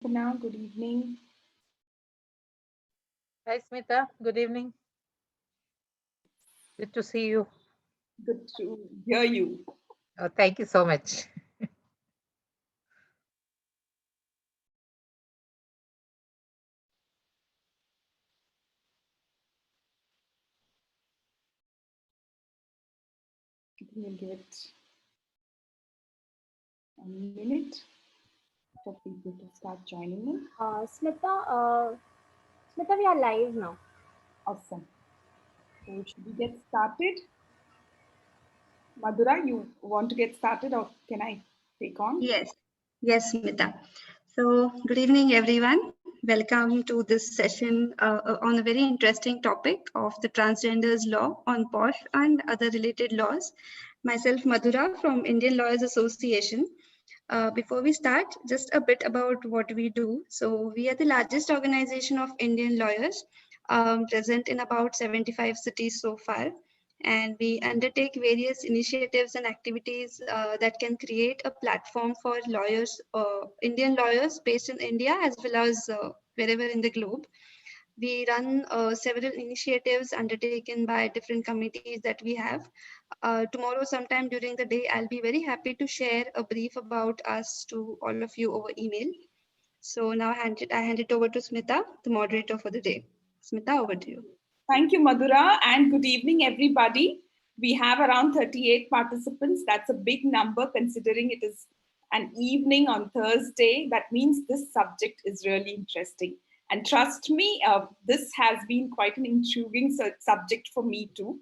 For now, good evening. Hi, Smita. Good evening. Good to see you. Good to hear you. Oh, thank you so much. I think we'll give it a minute for people to start joining in. Smita, we are live now. Awesome. So should we get started? Madhura, you want to get started or can I take on? Yes, Smita. So, good evening, everyone. Welcome to this session on a very interesting topic of the transgenders law on PoSH and other related laws. Myself, Madhura from Indian Lawyers Association. Before we start, just a bit about what we do. So, we are the largest organization of Indian lawyers, present in about 75 cities so far. And we undertake various initiatives and activities that can create a platform for lawyers, Indian lawyers based in India, as well as wherever in the globe. We run several initiatives undertaken by different committees that we have. Tomorrow, sometime during the day, I'll be very happy to share a brief about us to all of you over email. So now I hand it over to Smita, the moderator for the day. Smita, over to you. Thank you, Madhura, and good evening, everybody. We have around 38 participants. That's a big number considering it is an evening on Thursday. That means this subject is really interesting. And trust me, this has been quite an intriguing subject for me too.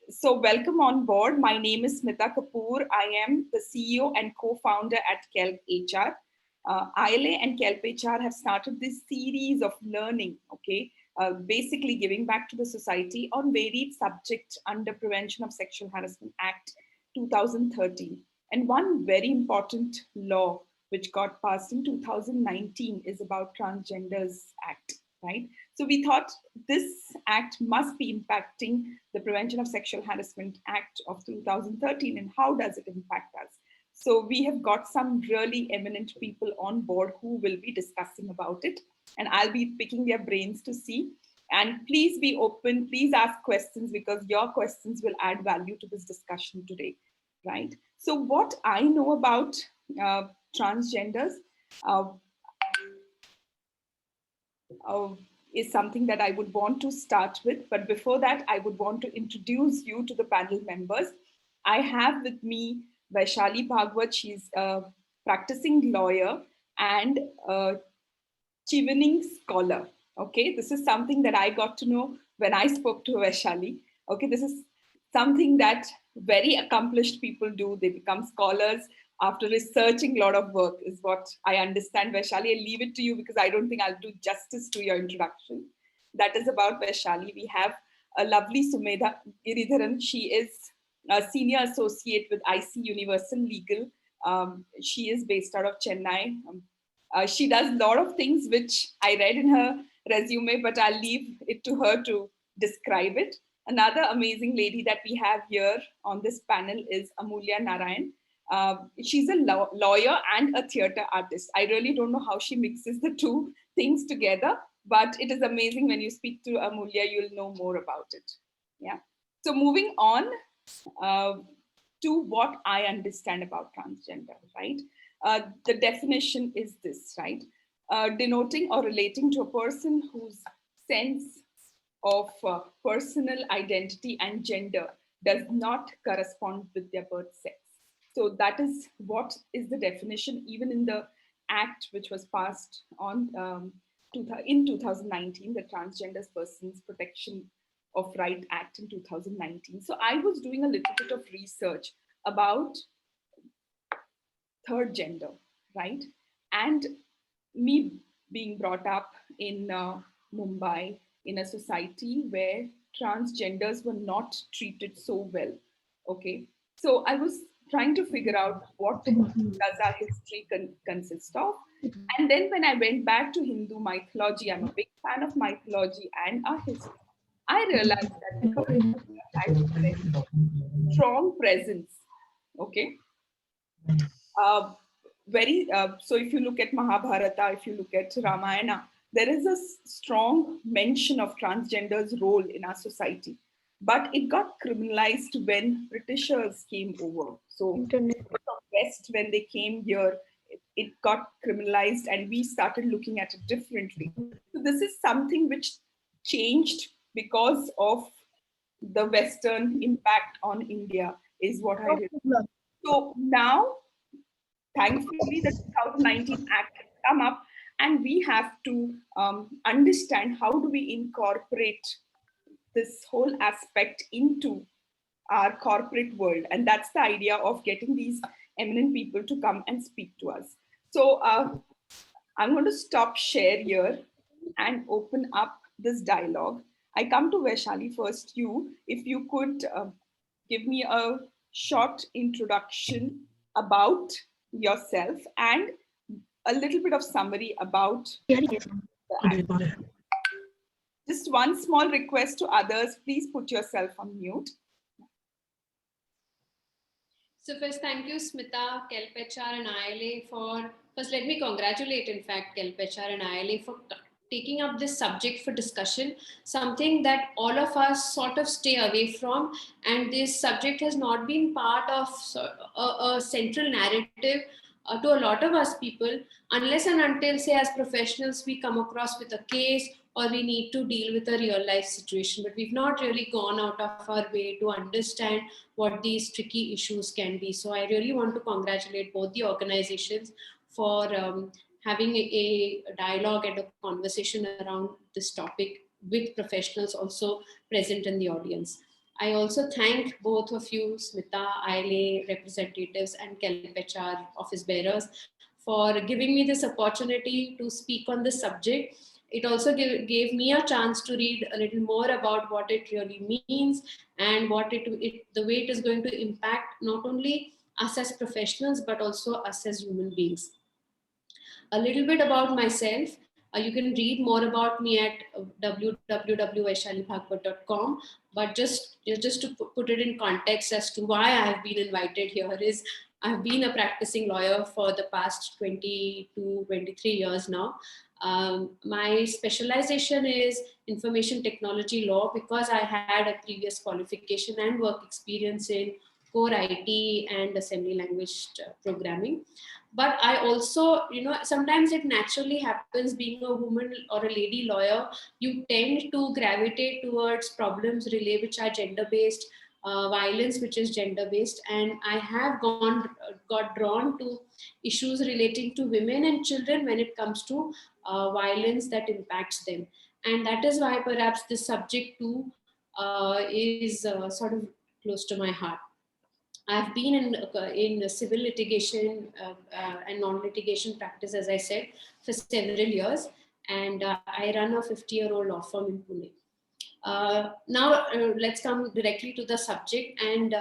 So welcome on board. My name is Smita Kapoor. I am the CEO and co-founder at KelpHR. ILA and KelpHR have started this series of learning, basically giving back to the society on varied subjects under Prevention of Sexual Harassment Act 2013. And one very important law which got passed in 2019 is about Transgenders Act, right? So we thought this act must be impacting the Prevention of Sexual Harassment Act of 2013, and how does it impact us? So we have got some really eminent people on board who will be discussing about it, and I'll be picking their brains to see. And please be open, please ask questions because your questions will add value to this discussion today, right? So what I know about transgenders is something that I would want to start with. But before that, I would want to introduce you to the panel members. I have with me Vaishali Bhagwat. She's a practicing lawyer and a chivening scholar. Okay, this is something that I got to know when I spoke to Vaishali. Okay, this is something that very accomplished people do. They become scholars after researching a lot of work, is what I understand. Vaishali, I'll leave it to you because I don't think I'll do justice to your introduction. That is about Vaishali. We have a lovely Sumedha Giridharan. She is a senior associate with IC Universal Legal. She is based out of Chennai. She does a lot of things which I read in her resume, but I'll leave it to her to describe it. Another amazing lady that we have here on this panel is Amulya Narayan. She's a lawyer and a theater artist. I really don't know how she mixes the two things together, but it is amazing. When you speak to Amulya, you'll know more about it. Yeah. So moving on to what I understand about transgender, right? The definition is this, right? Denoting or relating to a person whose sense of personal identity and gender does not correspond with their birth sex. So that is what is the definition, even in the act which was passed on in 2019, the Transgender Persons Protection of Right Act in 2019. So I was doing a little bit of research about third gender, right? And me being brought up in Mumbai in a society where transgenders were not treated so well. Okay, so I was trying to figure out what does our history consist of. And then when I went back to Hindu mythology, I'm a big fan of mythology and our history, I realized that had a very strong presence. Okay. so if you look at Mahabharata, if you look at Ramayana, there is a strong mention of transgender's role in our society. But it got criminalized when Britishers came over. So from West, when they came here, it got criminalized and we started looking at it differently. So this is something which changed because of the Western impact on India, is what I read. So now, thankfully, the 2019 Act has come up, and we have to understand how do we incorporate this whole aspect into our corporate world. And that's the idea of getting these eminent people to come and speak to us. So I'm going to stop share here and open up this dialogue. I come to Vaishali first. If you could give me a short introduction about yourself and a little bit of summary about the act. Just one small request to others, please put yourself on mute. So first, thank you, Smita, KelpHR and ILA first let me congratulate, in fact, KelpHR and ILA for taking up this subject for discussion, something that all of us sort of stay away from. And this subject has not been part of a central narrative to a lot of us people, unless and until, say, as professionals, we come across with a case or we need to deal with a real life situation. But we've not really gone out of our way to understand what these tricky issues can be. So I really want to congratulate both the organizations for having a dialogue and a conversation around this topic with professionals also present in the audience. I also thank both of you, Smita, ILA representatives and KelpHR office bearers, for giving me this opportunity to speak on this subject. It also gave me a chance to read a little more about what it really means and what the way it is going to impact not only us as professionals, but also us as human beings. A little bit about myself. You can read more about me at www.vaishalibhagwat.com. But just to put it in context as to why I have been invited here is I've been a practicing lawyer for the past 22, 23 years now. My specialization is information technology law because I had a previous qualification and work experience in core IT and assembly language programming. But I also, sometimes it naturally happens, being a woman or a lady lawyer, you tend to gravitate towards problems which are gender-based, violence which is gender-based, and I have got drawn to issues relating to women and children when it comes to violence that impacts them. And that is why perhaps this subject too is sort of close to my heart. I've been in civil litigation and non-litigation practice, as I said, for several years, and I run a 50-year-old law firm in Pune. Now, let's come directly to the subject, and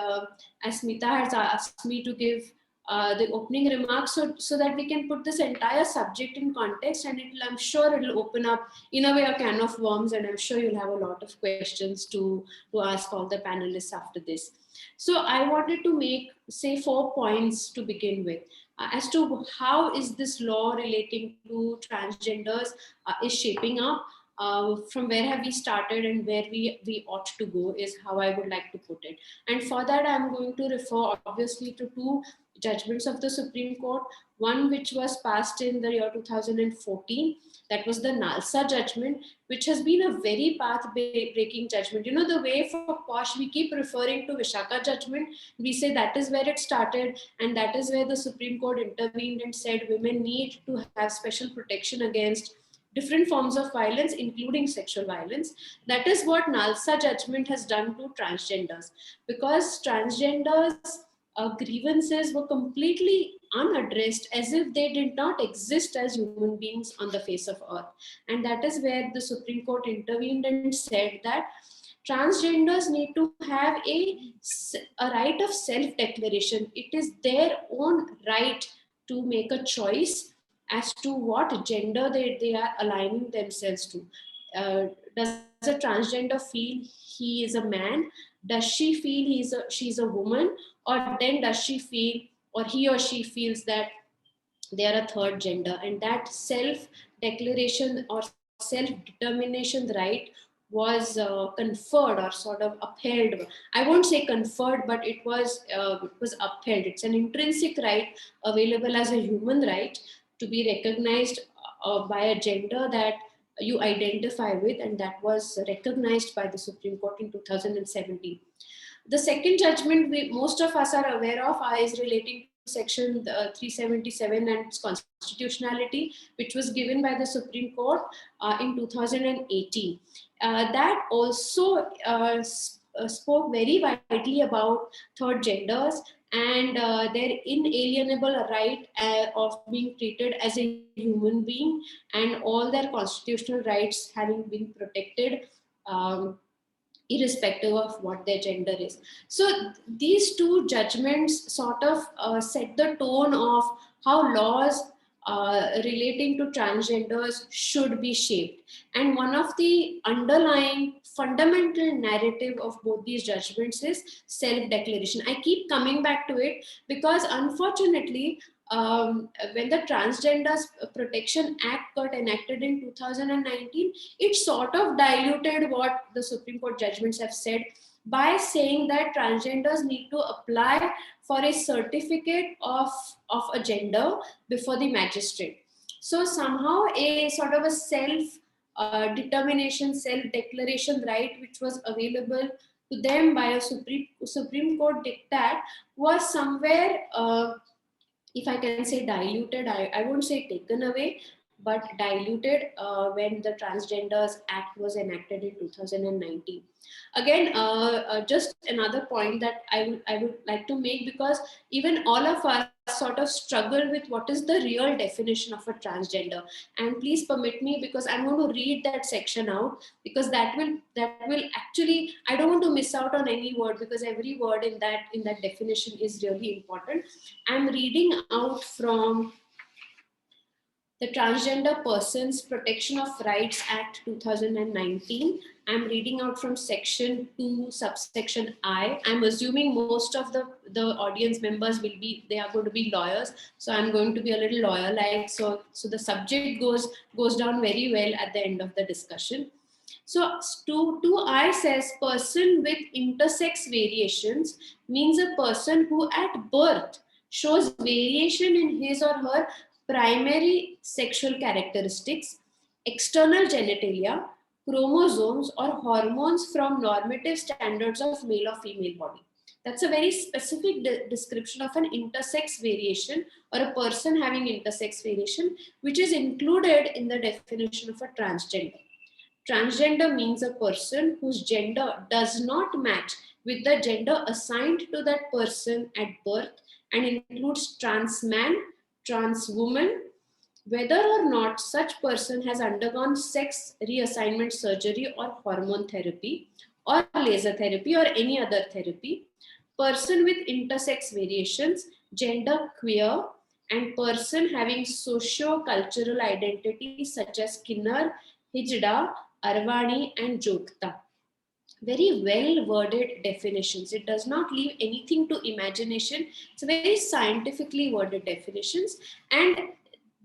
as Smita has asked me to give the opening remarks so that we can put this entire subject in context, and I'm sure it'll open up in a way a can of worms, and I'm sure you'll have a lot of questions to ask all the panelists after this. So I wanted to make, say, 4 points to begin with as to how is this law relating to transgenders is shaping up. From where have we started and where we ought to go is how I would like to put it. And for that, I'm going to refer obviously to 2 judgments of the Supreme Court. One which was passed in the year 2014, that was the Nalsa judgment, which has been a very path-breaking judgment. You know, the way for PoSH, we keep referring to Vishaka judgment. We say that is where it started, and that is where the Supreme Court intervened and said women need to have special protection against different forms of violence, including sexual violence. That is what Nalsa judgment has done to transgenders, because transgenders' grievances were completely unaddressed, as if they did not exist as human beings on the face of earth. And that is where the Supreme Court intervened and said that transgenders need to have a right of self-declaration. It is their own right to make a choice as to what gender they are aligning themselves to. Does a transgender feel he is a man? Does she feel she's a woman? Or then does she feel, or he or she feels that they are a third gender, and that self-declaration or self-determination right was conferred or sort of upheld. I won't say conferred, but it was upheld. It's an intrinsic right available as a human right to be recognized by a gender that you identify with, and that was recognized by the Supreme Court in 2017. The second judgment most of us are aware of is relating to Section 377 and its constitutionality, which was given by the Supreme Court in 2018. That also spoke very widely about third genders and their inalienable right of being treated as a human being, and all their constitutional rights having been protected, irrespective of what their gender is. So these two judgments sort of set the tone of how laws relating to transgenders should be shaped. And one of the underlying fundamental narrative of both these judgments is self-declaration. I keep coming back to it because unfortunately, when the Transgender Protection Act got enacted in 2019, it sort of diluted what the Supreme Court judgments have said by saying that transgenders need to apply for a certificate of a gender before the magistrate. So somehow a sort of a self-determination, self-declaration right, which was available to them by a Supreme Court diktat, was somewhere, if I can say diluted, I won't say taken away, but diluted when the Transgenders Act was enacted in 2019. Again, just another point that I would like to make, because even all of us sort of struggle with what is the real definition of a transgender. And please permit me, because I'm going to read that section out, because that will actually, I don't want to miss out on any word, because every word in that definition is really important. I'm reading out from the Transgender Persons Protection of Rights Act 2019. I'm reading out from section 2, subsection I. I'm assuming most of the audience members they are going to be lawyers. So I'm going to be a little lawyer-like. So the subject goes down very well at the end of the discussion. So 2I says, person with intersex variations means a person who at birth shows variation in his or her primary sexual characteristics, external genitalia, chromosomes, or hormones from normative standards of male or female body. That's a very specific description of an intersex variation, or a person having intersex variation, which is included in the definition of a transgender. Transgender means a person whose gender does not match with the gender assigned to that person at birth, and includes trans man, trans woman, whether or not such person has undergone sex reassignment surgery or hormone therapy or laser therapy or any other therapy, person with intersex variations, gender queer, and person having socio-cultural identities such as Kinnar, Hijra, Arvani, and Jokta. Very well worded definitions. It does not leave anything to imagination. It's very scientifically worded definitions. And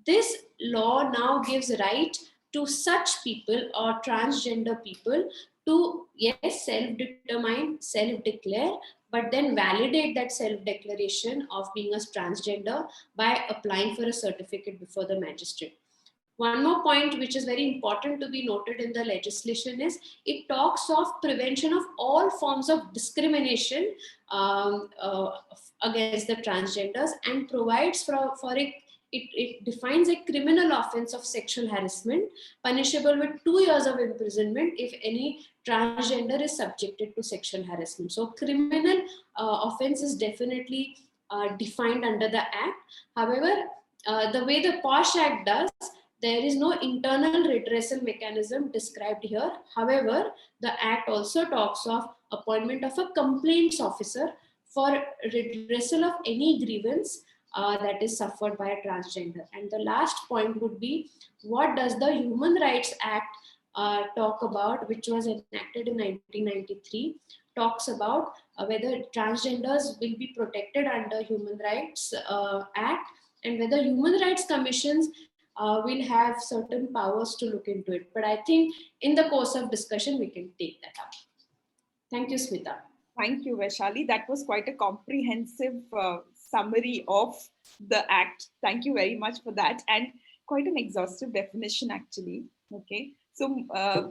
this law now gives right to such people or transgender people to, yes, self-determine, self-declare, but then validate that self-declaration of being a transgender by applying for a certificate before the magistrate. One more point which is very important to be noted in the legislation is it talks of prevention of all forms of discrimination against the transgenders, and provides for it defines a criminal offense of sexual harassment punishable with 2 years of imprisonment if any transgender is subjected to sexual harassment. So criminal offense is definitely defined under the Act. However, the way the PoSH Act does, there is no internal redressal mechanism described here. However, the Act also talks of appointment of a complaints officer for redressal of any grievance that is suffered by a transgender. And the last point would be, what does the Human Rights Act talk about, which was enacted in 1993, talks about whether transgenders will be protected under Human Rights Act and whether human rights commissions will have certain powers to look into it. But I think in the course of discussion, we can take that up. Thank you, Smita. Thank you, Vaishali. That was quite a comprehensive summary of the Act. Thank you very much for that, and quite an exhaustive definition, actually. Okay, so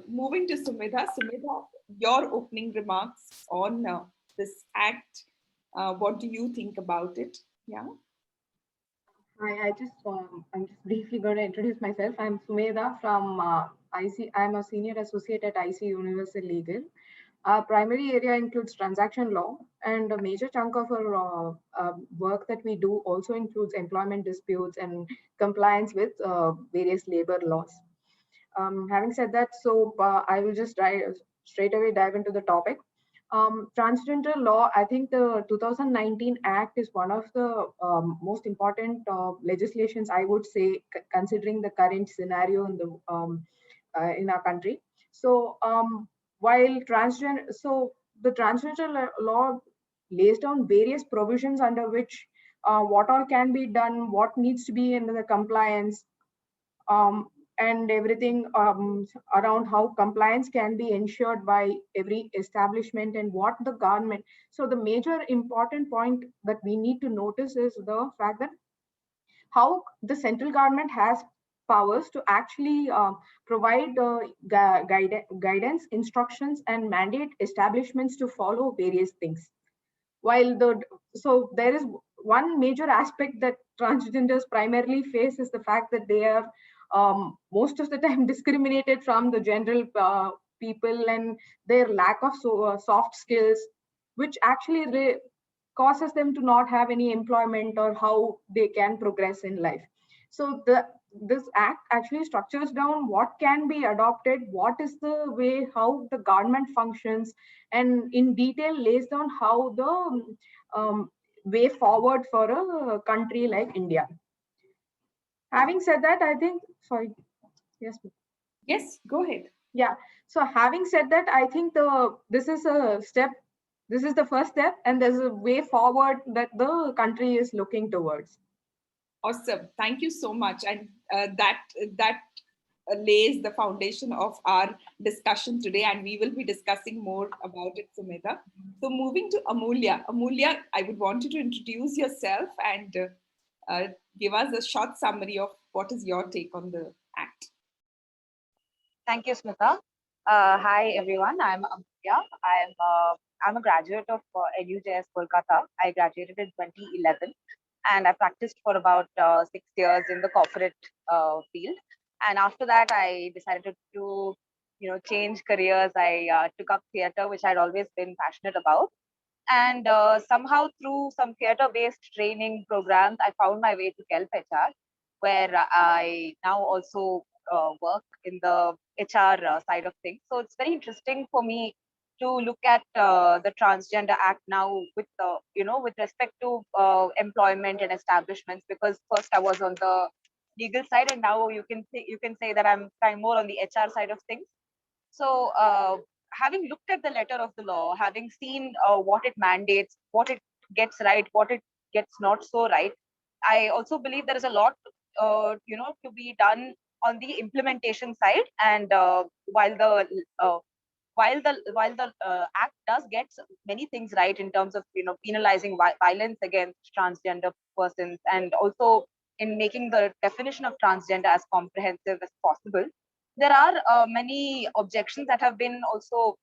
moving to Sumedha. Sumedha, your opening remarks on this Act. What do you think about it? Yeah. Hi, I'm just briefly going to introduce myself. I'm Sumedha from IC. I'm a senior associate at IC Universal Legal. Our primary area includes transaction law, and a major chunk of our work that we do also includes employment disputes and compliance with various labor laws. Having said that, I will just straight away dive into the topic. Transgender law, I think the 2019 Act is one of the most important legislations, I would say, considering the current scenario in our country. So while the transgender law lays down various provisions under which what all can be done, what needs to be in the compliance, and everything around how compliance can be ensured by every establishment and what the government. So the major important point that we need to notice is the fact that how the central government has powers to actually provide guidance, instructions, and mandate establishments to follow various things. So there is one major aspect that transgenders primarily face is the fact that they are most of the time discriminated from the general people, and their lack of soft skills, which actually causes them to not have any employment or how they can progress in life. So this act actually structures down what can be adopted, what is the way how the government functions, and in detail lays down how the way forward for a country like India. Having said that, I think, sorry, yes. Yes, go ahead. Yeah. So having said that, I think this is a step. This is the first step, and there's a way forward that the country is looking towards. Awesome. Thank you so much. And that lays the foundation of our discussion today, and we will be discussing more about it, Sumedha. So moving to Amulya. Amulya, I would want you to introduce yourself and give us a short summary of what is your take on the Act. Thank you, Smita. Hi, everyone. I'm Amulya. I'm a graduate of NUJS Kolkata. I graduated in 2011, and I practiced for about 6 years in the corporate field. And after that, I decided to change careers. I took up theatre, which I'd always been passionate about. And somehow through some theatre-based training programs, I found my way to KelpHR, where I now also work in the HR side of things. So it's very interesting for me to look at the Transgender Act now with with respect to employment and establishments, because first I was on the legal side, and now you can say that I'm kind of more on the HR side of things. So having looked at the letter of the law, having seen what it mandates, what it gets right, what it gets not so right, I also believe there is a lot to be done on the implementation side. And while the act does get many things right in terms of penalizing violence against transgender persons, and also in making the definition of transgender as comprehensive as possible, there are many objections that have been also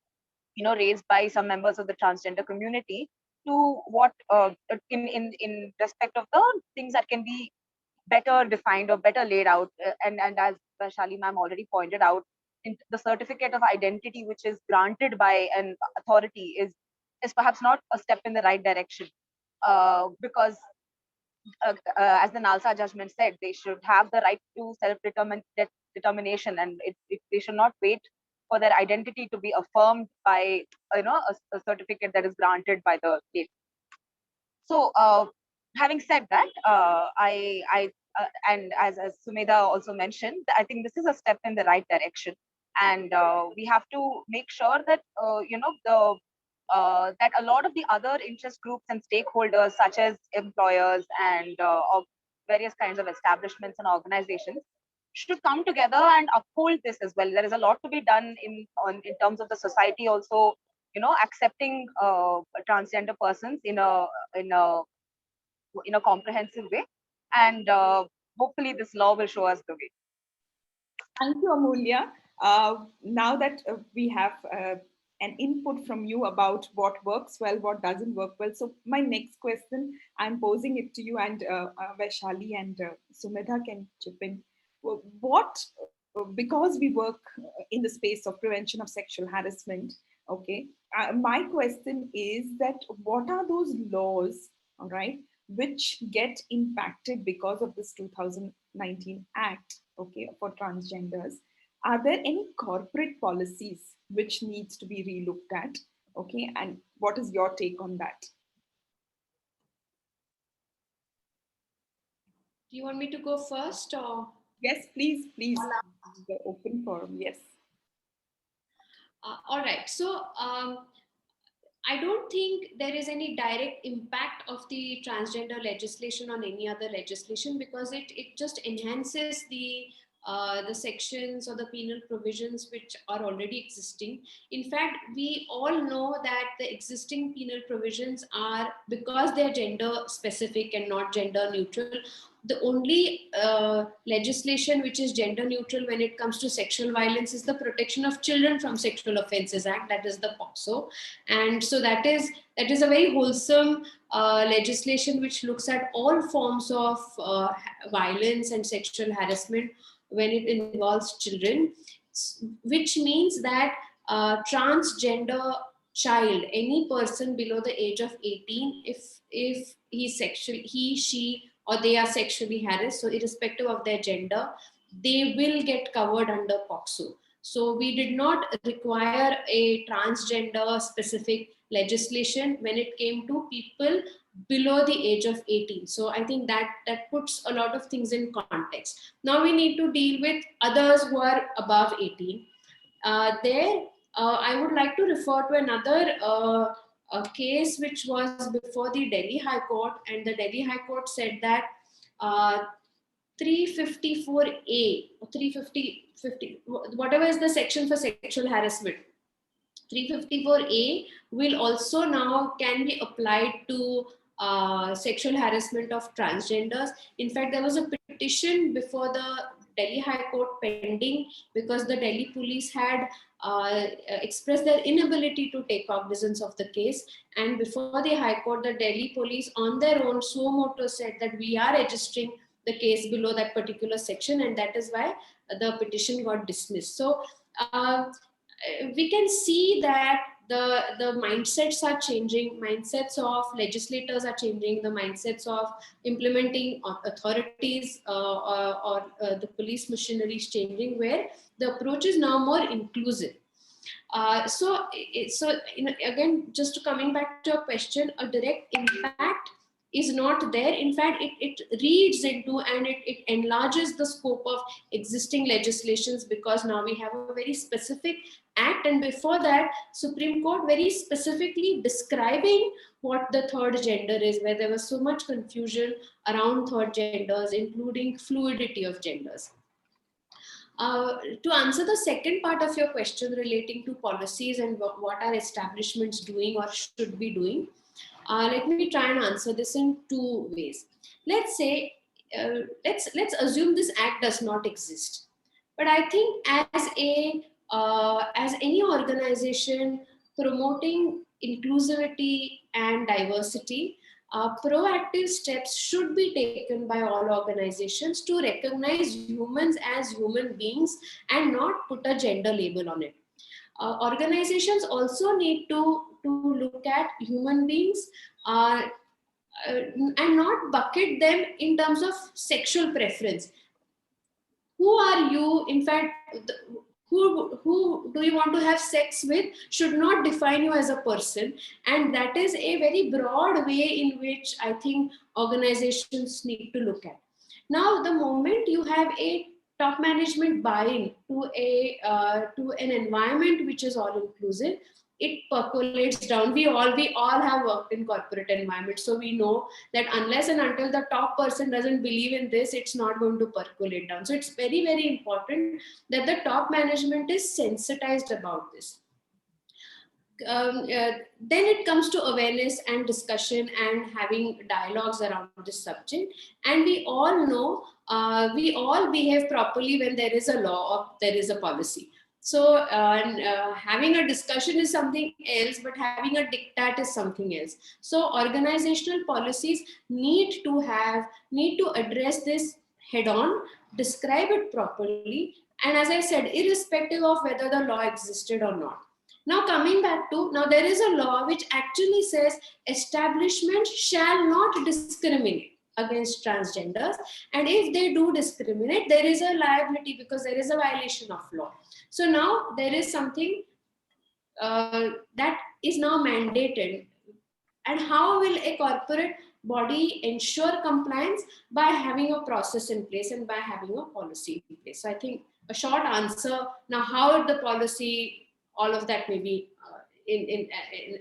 raised by some members of the transgender community to what in respect of the things that can be better defined or better laid out. And as Vaishali ma'am already pointed out, the certificate of identity which is granted by an authority is perhaps not a step in the right direction, because as the NALSA judgment said, they should have the right to self-determination, and they should not wait for their identity to be affirmed by a certificate that is granted by the state. So having said that, and as Sumedha also mentioned, I think this is a step in the right direction, and we have to make sure that that a lot of the other interest groups and stakeholders, such as employers and various kinds of establishments and organizations should come together and uphold this as well. There is a lot to be done in terms of the society also, accepting transgender persons in a comprehensive way, and hopefully this law will show us the way. Thank you, Amulya. Now that we have an input from you about what works well, what doesn't work well. So my next question, I'm posing it to you, and Vaishali and Sumedha can chip in. What, because we work in the space of prevention of sexual harassment, okay, my question is that what are those laws, all right, which get impacted because of this 2019 Act, okay, for transgenders? Are there any corporate policies which needs to be relooked at? Okay, and what is your take on that? Do you want me to go first or? Yes, please. The open forum, yes. All right. So I don't think there is any direct impact of the transgender legislation on any other legislation, because it just enhances the sections or the penal provisions which are already existing. In fact, we all know that the existing penal provisions are, because they're gender specific and not gender neutral, the only legislation which is gender neutral when it comes to sexual violence is the Protection of Children from Sexual Offences Act, that is the POSH. And so that is a very wholesome legislation which looks at all forms of violence and sexual harassment when it involves children, which means that transgender child, any person below the age of 18, if he, she, or they are sexually harassed, so irrespective of their gender, they will get covered under POXO. So we did not require a transgender specific legislation when it came to people below the age of 18. So I think that puts a lot of things in context. Now we need to deal with others who are above 18. I would like to refer to another a case which was before the Delhi High Court, and the Delhi High Court said that 354A or 350, whatever is the section for sexual harassment, 354A will also now can be applied to sexual harassment of transgenders. In fact, there was a petition before the Delhi High Court pending because the Delhi police had expressed their inability to take cognizance of the case. And before the High Court, the Delhi police on their own suo motu said that we are registering the case below that particular section, and that is why the petition got dismissed. So we can see that the mindsets are changing, mindsets of legislators are changing, the mindsets of implementing authorities or the police machinery is changing, where the approach is now more inclusive. So again, just coming back to your question, a direct impact is not there. In fact, it reads into and it enlarges the scope of existing legislations, because now we have a very specific act, and before that Supreme Court very specifically describing what the third gender is, where there was so much confusion around third genders, including fluidity of genders. To answer the second part of your question relating to policies and what are establishments doing or should be doing, let me try and answer this in two ways. Let's say, let's assume this act does not exist. But I think as any organization promoting inclusivity and diversity, proactive steps should be taken by all organizations to recognize humans as human beings and not put a gender label on it. Organizations also need to look at human beings and not bucket them in terms of sexual preference. Who are you? In fact, who do you want to have sex with should not define you as a person. And that is a very broad way in which I think organizations need to look at. Now, the moment you have a top management buy-in to an environment which is all inclusive, it percolates down. We all have worked in corporate environment, so we know that unless and until the top person doesn't believe in this, it's not going to percolate down. So it's very, very important that the top management is sensitized about this. Then it comes to awareness and discussion and having dialogues around this subject. And we all know, we all behave properly when there is a law or there is a policy. So having a discussion is something else, but having a diktat is something else. So organizational policies need to address this head on, describe it properly, and as I said, irrespective of whether the law existed or not. Now coming back to, now there is a law which actually says establishments shall not discriminate against transgenders, and if they do discriminate, there is a liability because there is a violation of law. So now there is something that is now mandated. And how will a corporate body ensure compliance? By having a process in place and by having a policy in place. So I think a short answer. Now, how the policy, all of that may be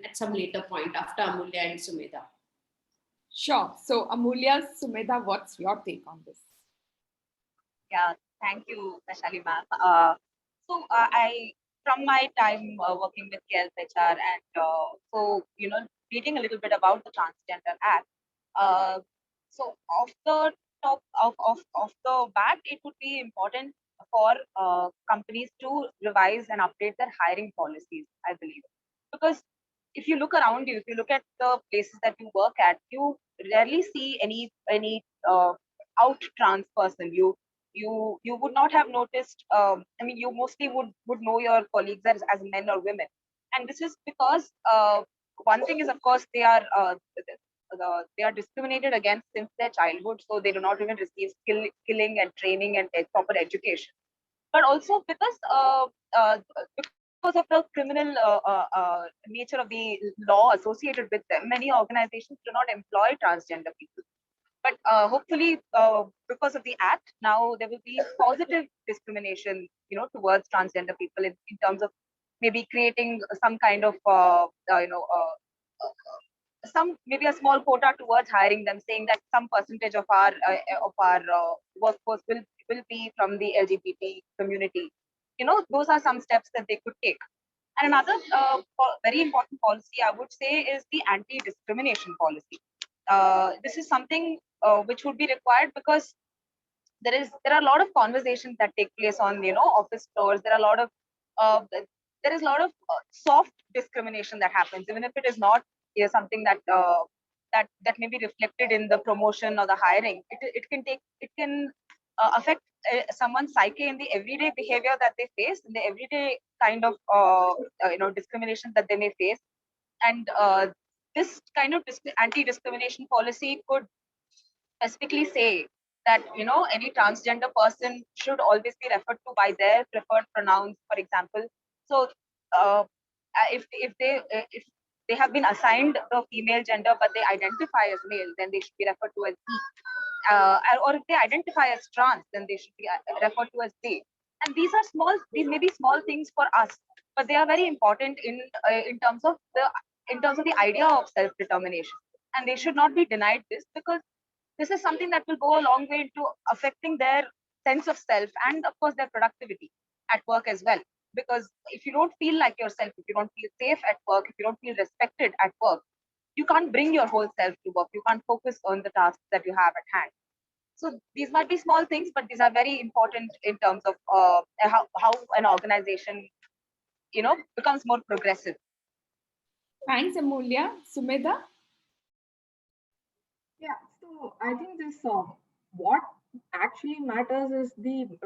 at some later point after Amulya and Sumedha. Sure. So Amulya, Sumedha, what's your take on this? Yeah, thank you, Vaishali ma'am. From my time working with KelpHR and so, reading a little bit about the Transgender Act. So off the top of the bat, it would be important for companies to revise and update their hiring policies, I believe. Because if you look around you, if you look at the places that you work at, you rarely see any out trans person. You would not have noticed. I mean, you mostly would know your colleagues as men or women, and this is because one thing is, of course, they are discriminated against since their childhood, so they do not even receive skilling and training and proper education. But also because of the criminal nature of the law associated with them, many organizations do not employ transgender people. But hopefully, because of the act, now there will be positive discrimination, towards transgender people in terms of maybe creating some kind of, maybe a small quota towards hiring them, saying that some percentage of our workforce will be from the LGBT community. Those are some steps that they could take. And another very important policy, I would say, is the anti-discrimination policy. This is something which would be required because there are a lot of conversations that take place on office floors. There is a lot of soft discrimination that happens, even if it is not something that that may be reflected in the promotion or the hiring. It can affect someone's psyche in the everyday behavior that they face, in the everyday kind of discrimination that they may face. And this kind of anti-discrimination policy could specifically say that any transgender person should always be referred to by their preferred pronouns, for example. So if they have been assigned the female gender but they identify as male, then they should be referred to as he. Or if they identify as trans, then they should be referred to as they. And these may be small things for us, but they are very important in terms of the idea of self-determination. And they should not be denied this, because this is something that will go a long way into affecting their sense of self and, of course, their productivity at work as well. Because if you don't feel like yourself, if you don't feel safe at work, if you don't feel respected at work, you can't bring your whole self to work. You can't focus on the tasks that you have at hand. So these might be small things, but these are very important in terms of how an organization, becomes more progressive. Thanks, Amulya. Sumedha? Yeah, so I think this what actually matters is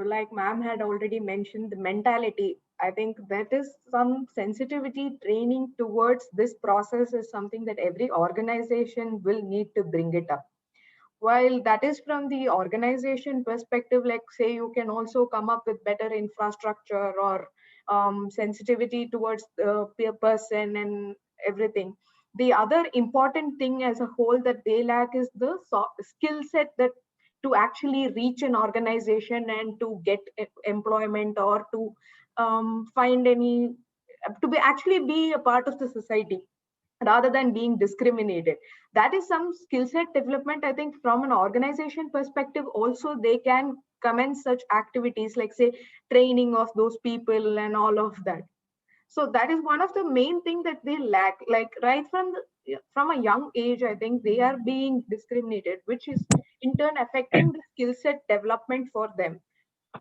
like ma'am had already mentioned, the mentality. I think that is some sensitivity training towards this process is something that every organization will need to bring it up. While that is from the organization perspective, like say you can also come up with better infrastructure or sensitivity towards the peer person and everything. The other important thing as a whole that they lack is the skill set that to actually reach an organization and to get employment or to find any to be actually be a part of the society rather than being discriminated. That is some skill set development. I think from an organization perspective also they can commence such activities like say training of those people and all of that. So that is one of the main thing that they lack, like right from a young age. I think they are being discriminated, which is in turn affecting the skill set development for them.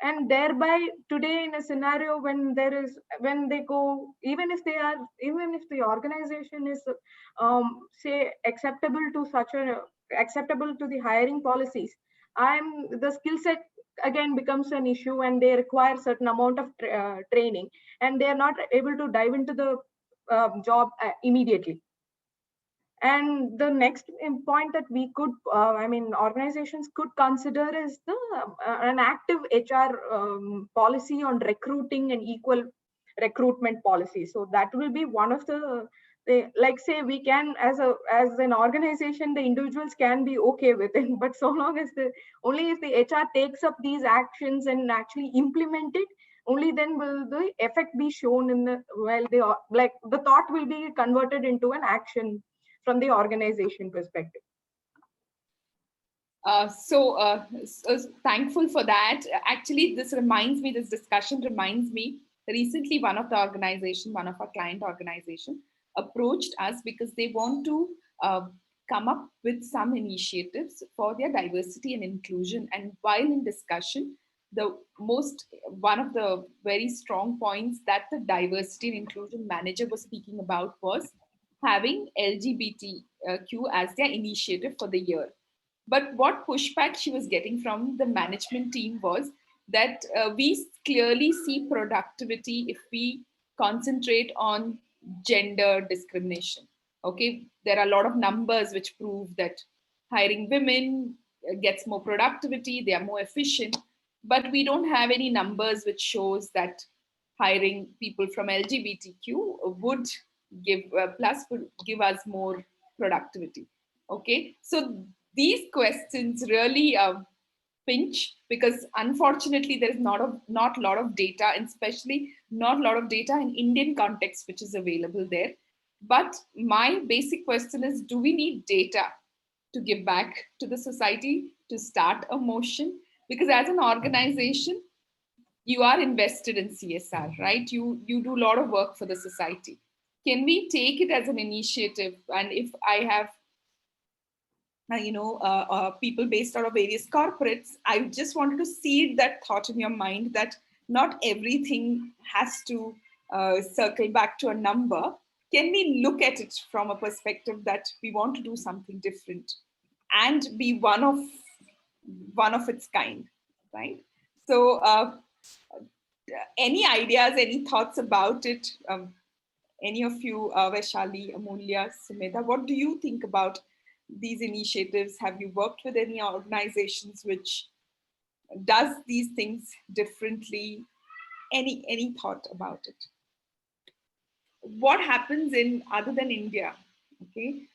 And thereby today in a scenario when they go, even if the organization is say acceptable to acceptable to the hiring policies, and the skill set again becomes an issue, and they require certain amount of training, and they are not able to dive into the job immediately. And the next point that we could, organizations could consider is an active HR policy on recruiting and equal recruitment policy. So that will be one of like say we can as an organization, the individuals can be okay with it, but so long as only if the HR takes up these actions and actually implement it, only then will the effect be shown in the thought will be converted into an action from the organization perspective. So thankful for that. Actually, this discussion reminds me, recently one of our client organization approached us because they want to come up with some initiatives for their diversity and inclusion. And while in discussion, one of the very strong points that the diversity and inclusion manager was speaking about was having LGBTQ as their initiative for the year. But what pushback she was getting from the management team was that we clearly see productivity if we concentrate on gender discrimination. Okay, there are a lot of numbers which prove that hiring women gets more productivity, they are more efficient, but we don't have any numbers which shows that hiring people from LGBTQ would give us more productivity. Okay, so these questions really pinch, because unfortunately there is not a lot of data, and especially not a lot of data in Indian context which is available there. But my basic question is, do we need data to give back to the society, to start a motion? Because as an organization, you are invested in CSR, right? You do a lot of work for the society. Can we take it as an initiative? And if I have people based out of various corporates, I just wanted to seed that thought in your mind that not everything has to circle back to a number. Can we look at it from a perspective that we want to do something different and be one of its kind, right? So any ideas, any thoughts about it? Any of you, Vaishali, Amulya, Sumedha, what do you think about these initiatives? Have you worked with any organizations which does these things differently? Any thought about it? What happens in other than India? Okay.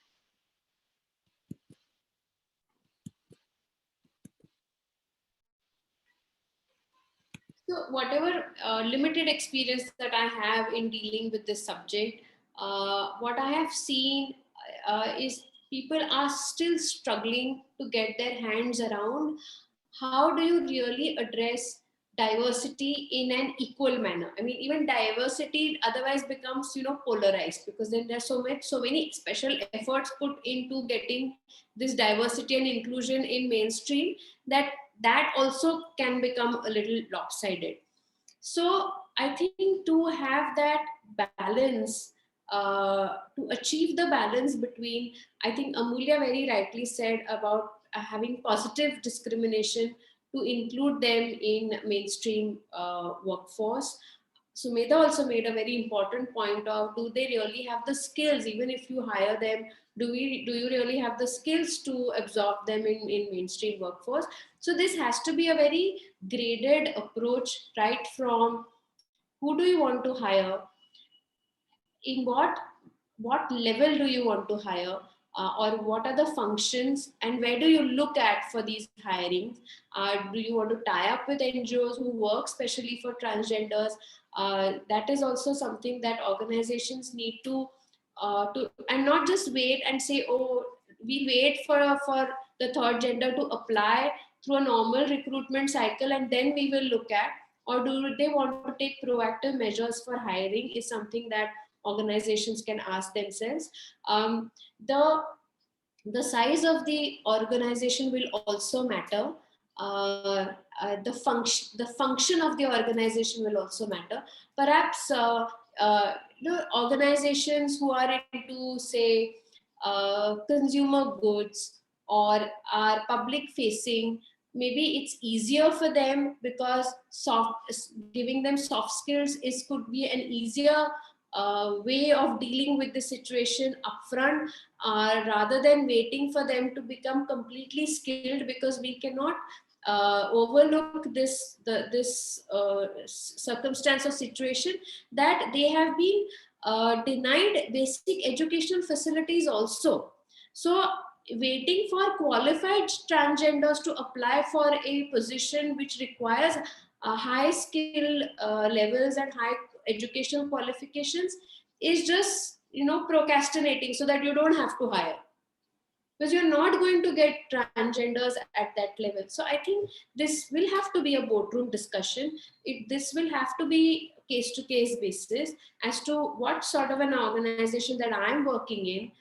So whatever limited experience that I have in dealing with this subject, what I have seen is people are still struggling to get their hands around how do you really address diversity in an equal manner. I mean, even diversity otherwise becomes, polarized, because then there's so many special efforts put into getting this diversity and inclusion in mainstream that also can become a little lopsided. So I think to have that balance, to achieve the balance between, I think Amulya very rightly said about having positive discrimination to include them in mainstream workforce. Sumedha also made a very important point of, do they really have the skills? Even if you hire them, do you really have the skills to absorb them in mainstream workforce? So this has to be a very graded approach, right? From who do you want to hire, in what level do you want to hire, or what are the functions, and where do you look at for these hirings? Do you want to tie up with NGOs who work specially for transgenders? That is also something that organizations need to and not just wait and say, oh, we wait for the third gender to apply through a normal recruitment cycle and then we will look at, or do they want to take proactive measures for hiring, is something that organizations can ask themselves. The size of the organization will also matter. The function of the organization will also matter. Perhaps organizations who are into, say, consumer goods or are public facing, maybe it's easier for them because giving them soft skills could be an easier way of dealing with the situation upfront, rather than waiting for them to become completely skilled, because we cannot overlook this circumstance or situation that they have been denied basic educational facilities also. So waiting for qualified transgenders to apply for a position which requires high skill levels and high educational qualifications is just procrastinating so that you don't have to hire, because you're not going to get transgenders at that level. So I think this will have to be a boardroom discussion. This will have to be case to case basis as to what sort of an organization that I'm working in,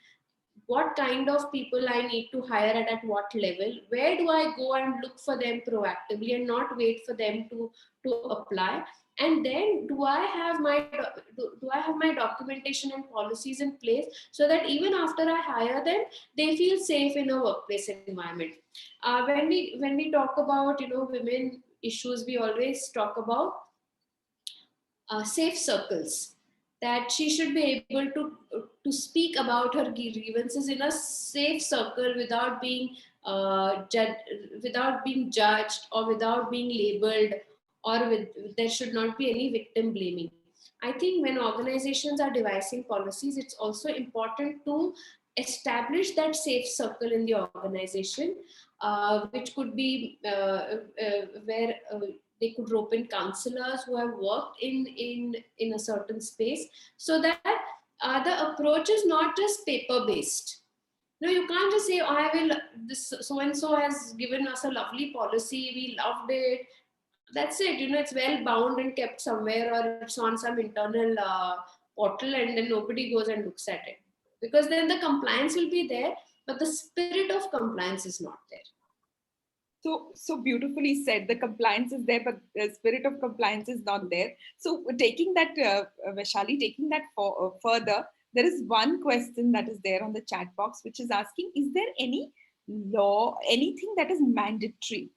what kind of people I need to hire at what level, where do I go and look for them proactively and not wait for them to apply. And then do I have my documentation and policies in place so that even after I hire them, they feel safe in a workplace environment. When we talk about women issues, we always talk about safe circles, that she should be able to speak about her grievances in a safe circle without being judged or without being labeled, or there should not be any victim blaming. I think when organizations are devising policies, it's also important to establish that safe circle in the organization, which could be where they could rope in counselors who have worked in a certain space, so that the approach is not just paper based. No, you can't just say, oh, this so and so has given us a lovely policy, we loved it, that's it. It's well bound and kept somewhere, or it's on some internal portal, and then nobody goes and looks at it, because then the compliance will be there, but the spirit of compliance is not there. So beautifully said. The compliance is there, but the spirit of compliance is not there. So taking that, Vaishali, taking that further, there is one question that is there on the chat box, which is asking, is there any law, anything that is mandatory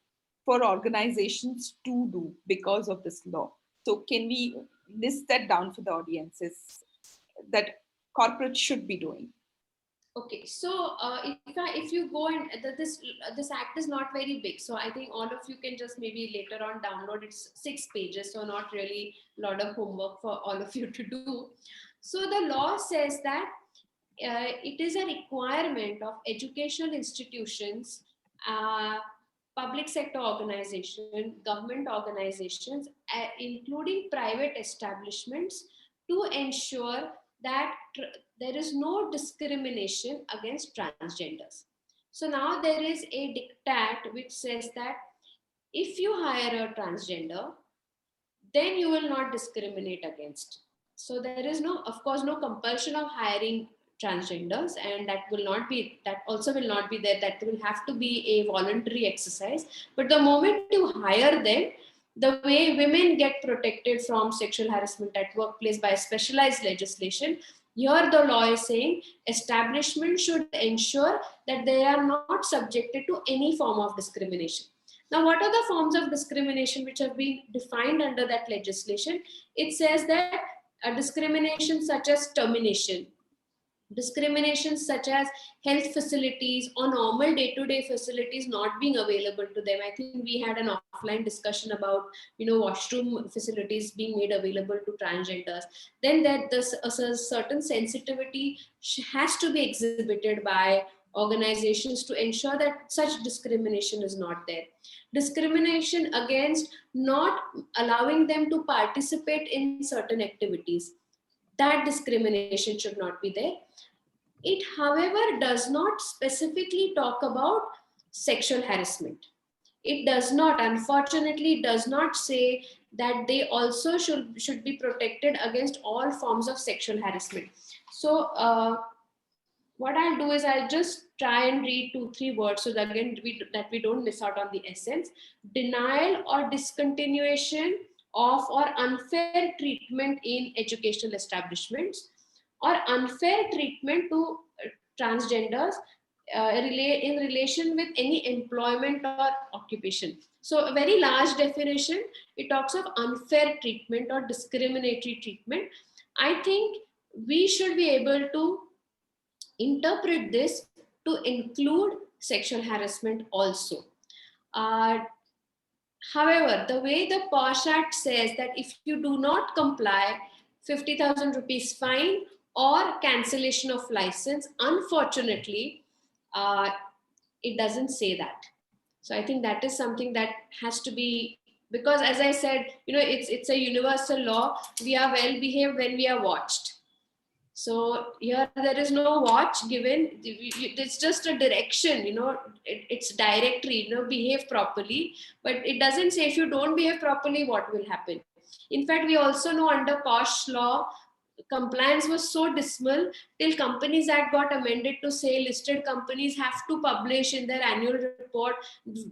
for organizations to do because of this law? So can we list that down for the audiences that corporates should be doing? Okay, so if you go and this act is not very big, so I think all of you can just maybe later on download. It's 6 pages, so not really a lot of homework for all of you to do. So the law says that it is a requirement of educational institutions, public sector organizations, government organizations, including private establishments, to ensure that there is no discrimination against transgenders. So now there is a diktat which says that if you hire a transgender, then you will not discriminate against. So there is of course, no compulsion of hiring transgenders, and that also will not be there. That will have to be a voluntary exercise. But the moment you hire them, the way women get protected from sexual harassment at workplace by specialized legislation, here the law is saying establishment should ensure that they are not subjected to any form of discrimination. Now, what are the forms of discrimination which have been defined under that legislation? It says that a discrimination such as termination, Discriminations such as health facilities or normal day-to-day facilities not being available to them. I think we had an offline discussion about, washroom facilities being made available to transgenders. Then there's a certain sensitivity has to be exhibited by organizations to ensure that such discrimination is not there. Discrimination against not allowing them to participate in certain activities, that discrimination should not be there. It, however, does not specifically talk about sexual harassment. It does not, unfortunately, does not say that they also should be protected against all forms of sexual harassment. So what I'll do is I'll just try and read 2-3 words so that again that we don't miss out on the essence. Denial or discontinuation of or unfair treatment in educational establishments, or unfair treatment to transgenders in relation with any employment or occupation. So a very large definition, it talks of unfair treatment or discriminatory treatment. I think we should be able to interpret this to include sexual harassment also. However, the way the PoSH Act says that if you do not comply, 50,000 rupees fine or cancellation of license, unfortunately, it doesn't say that. So I think that is something that has to be, because as I said, it's a universal law. We are well behaved when we are watched. So here there is no watch given. It's just a direction, it's directory, behave properly. But it doesn't say if you don't behave properly, what will happen. In fact, we also know under PoSH law, compliance was so dismal till Companies Act got amended to say listed companies have to publish in their annual report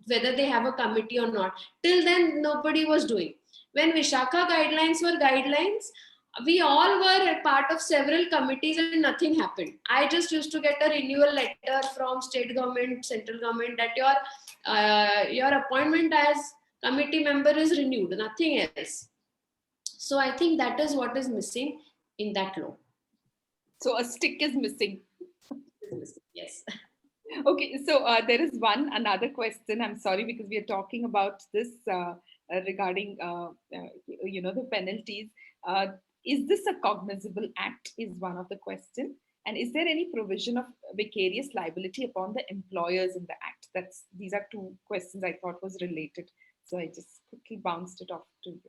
whether they have a committee or not. Till then, nobody was doing. When Vishaka guidelines were guidelines, we all were a part of several committees and nothing happened. I just used to get a renewal letter from state government, central government that your appointment as committee member is renewed, nothing else. So I think that is what is missing in that law. So a stick is missing. Yes. Okay, so there is another question. I'm sorry, because we are talking about this regarding, the penalties. Is this a cognizable act is one of the questions. And is there any provision of vicarious liability upon the employers in the act? These are two questions I thought was related. So I just quickly bounced it off to you.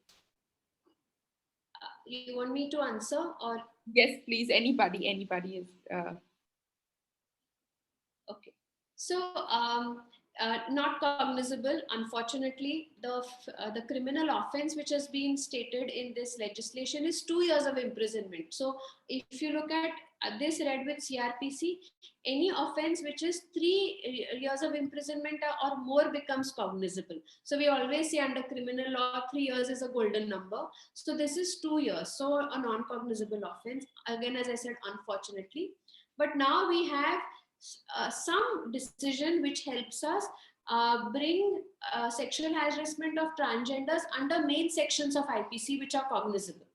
You want me to answer or? Yes, please. Anybody is. Okay. So not cognizable. Unfortunately, the criminal offense which has been stated in this legislation is 2 years of imprisonment. So if you look at this read with CRPC, any offense which is 3 years of imprisonment or more becomes cognizable. So we always say under criminal law, 3 years is a golden number. So this is 2 years. So a non-cognizable offense. Again, as I said, unfortunately. But now we have some decision which helps us bring sexual harassment of transgenders under main sections of IPC which are cognizable.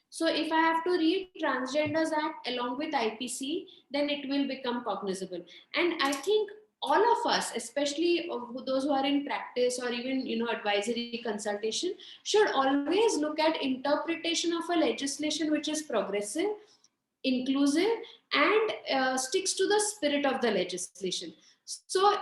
So if I have to read Transgenders Act along with IPC, then it will become cognizable. And I think all of us, especially those who are in practice or even advisory consultation, should always look at interpretation of a legislation which is progressive, inclusive, and sticks to the spirit of the legislation. So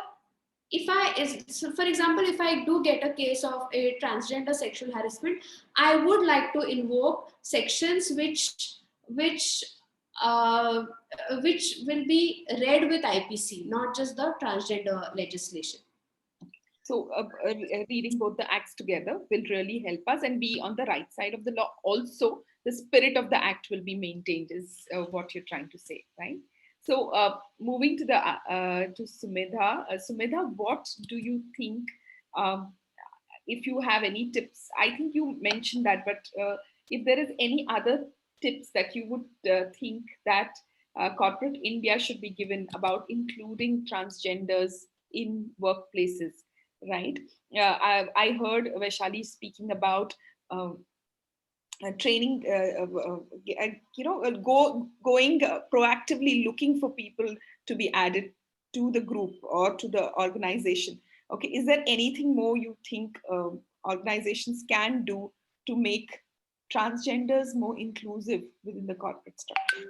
for example, if I do get a case of a transgender sexual harassment, I would like to invoke sections which will be read with IPC, not just the transgender legislation. So reading both the acts together will really help us and be on the right side of the law. Also, the spirit of the act will be maintained is what you're trying to say, right? So moving to to Sumedha. Sumedha, what do you think, if you have any tips? I think you mentioned that, but if there is any other tips that you would think that corporate India should be given about including transgenders in workplaces, right? I heard Vaishali speaking about training, going proactively looking for people to be added to the group or to the organization. Okay, is there anything more you think organizations can do to make transgenders more inclusive within the corporate structure?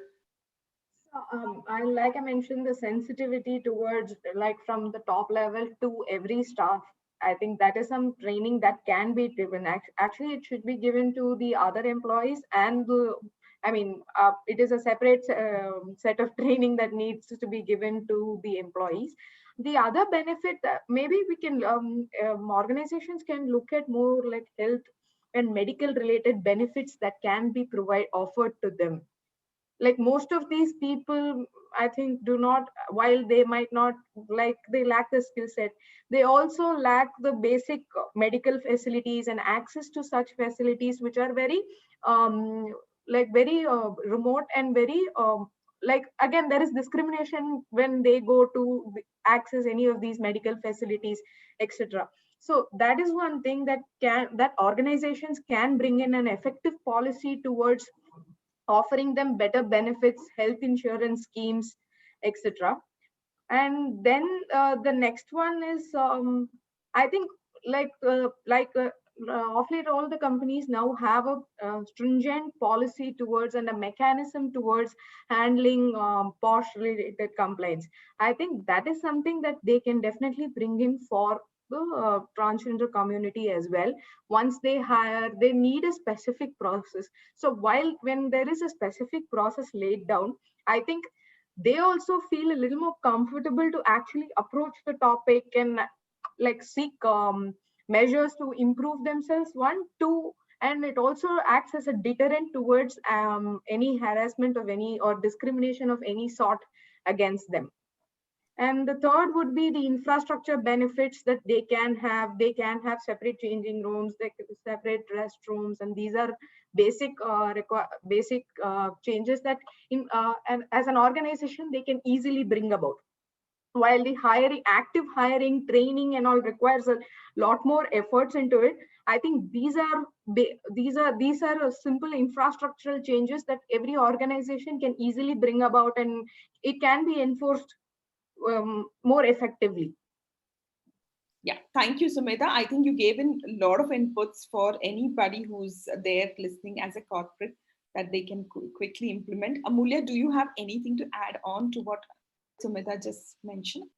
Like I mentioned, the sensitivity towards like from the top level to every staff. I think that is some training that can be given. Actually, it should be given to the other employees and it is a separate set of training that needs to be given to the employees. The other benefit, maybe we can organizations can look at more like health and medical related benefits that can be offered to them. Like most of these people, I think, do not, while they might not, like they lack the skill set, they also lack the basic medical facilities and access to such facilities which are very very remote and very like, again, there is discrimination when they go to access any of these medical facilities, etc. So that is one thing that organizations can bring in an effective policy towards offering them better benefits, health insurance schemes, etc. And then the next one is, I think, of late, all the companies now have a stringent policy towards and a mechanism towards handling PoSH related complaints. I think that is something that they can definitely bring in for the transgender community as well. Once they hire, they need a specific process. So when there is a specific process laid down, I think they also feel a little more comfortable to actually approach the topic and like seek measures to improve themselves. One, two, and it also acts as a deterrent towards any harassment of any or discrimination of any sort against them. And the third would be the infrastructure benefits that they can have. They can have separate changing rooms, separate restrooms, and these are basic changes that and as an organization they can easily bring about. While the active hiring, training, and all requires a lot more efforts into it, I think these are simple infrastructural changes that every organization can easily bring about, and it can be enforced more effectively. Yeah, thank you, Sumedha. I think you gave in a lot of inputs for anybody who's there listening as a corporate that they can quickly implement. Amulya, do you have anything to add on to what Sumedha just mentioned?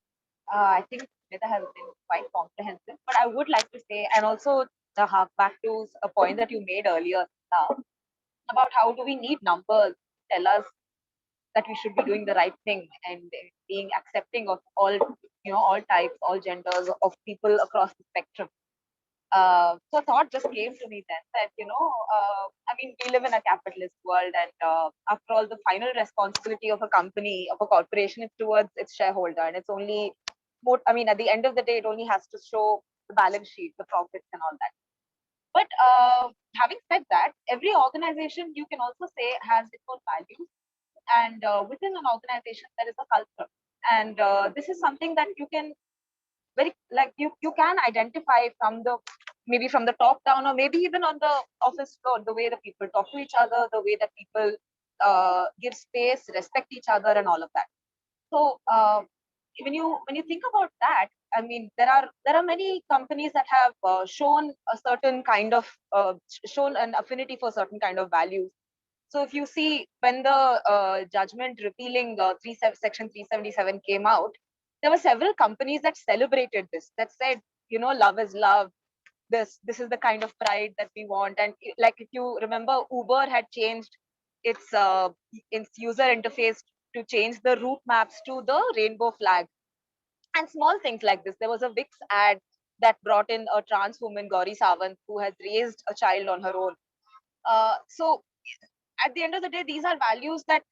I think Smita has been quite comprehensive, but I would like to say, and also the hark back to a point that you made earlier about how do we need numbers to tell us that we should be doing the right thing and being accepting of all types, all genders of people across the spectrum. So a thought just came to me then that, we live in a capitalist world, and after all, the final responsibility of a company, of a corporation, is towards its shareholder. And it's only, at the end of the day, it only has to show the balance sheet, the profits and all that. But having said that, every organization, you can also say, has its own values. And within an organization, there is a culture. And this is something that you can you can identify from the top down, or maybe even on the office floor, the way that people talk to each other, the way that people give space, respect each other, and all of that. So when you think about that, there are many companies that have shown a certain kind of shown an affinity for certain kind of values. So if you see, when the judgment repealing Section 377 came out, there were several companies that celebrated this, that said, love is love. This is the kind of pride that we want. And like, if you remember, Uber had changed its user interface to change the route maps to the rainbow flag. And small things like this. There was a Vicks ad that brought in a trans woman, Gauri Sawant, who has raised a child on her own. So at the end of the day, these are values that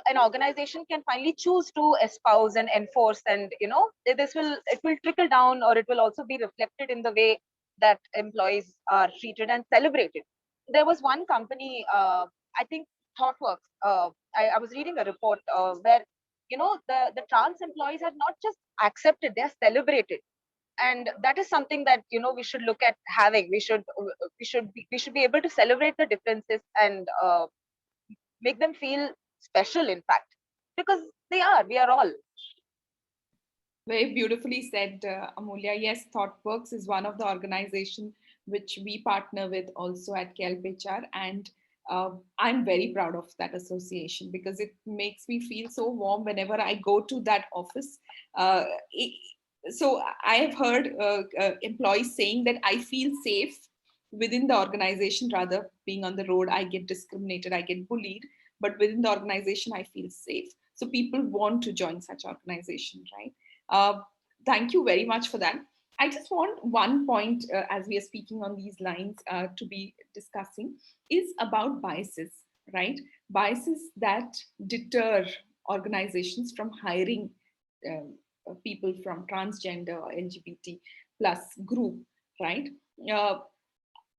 an organization can finally choose to espouse and enforce, and it will trickle down, or it will also be reflected in the way that employees are treated and celebrated. There was one company, I think ThoughtWorks. I was reading a report where the trans employees are not just accepted; they are celebrated. And that is something that, you know, we should look at having. We should be able to celebrate the differences and make them feel special, in fact, because we are all. Very beautifully said, Amulya. Yes, ThoughtWorks is one of the organizations which we partner with also at KelpHR, and I'm very proud of that association because it makes me feel so warm whenever I go to that office. So I have heard employees saying that I feel safe within the organization. Rather, being on the road, I get discriminated, I get bullied, but within the organization, I feel safe. So people want to join such organization, right? Uh, Thank you very much for that. I just want one point as we are speaking on these lines to be discussing is about biases, right? Biases that deter organizations from hiring people from transgender or LGBT plus group, right? Uh,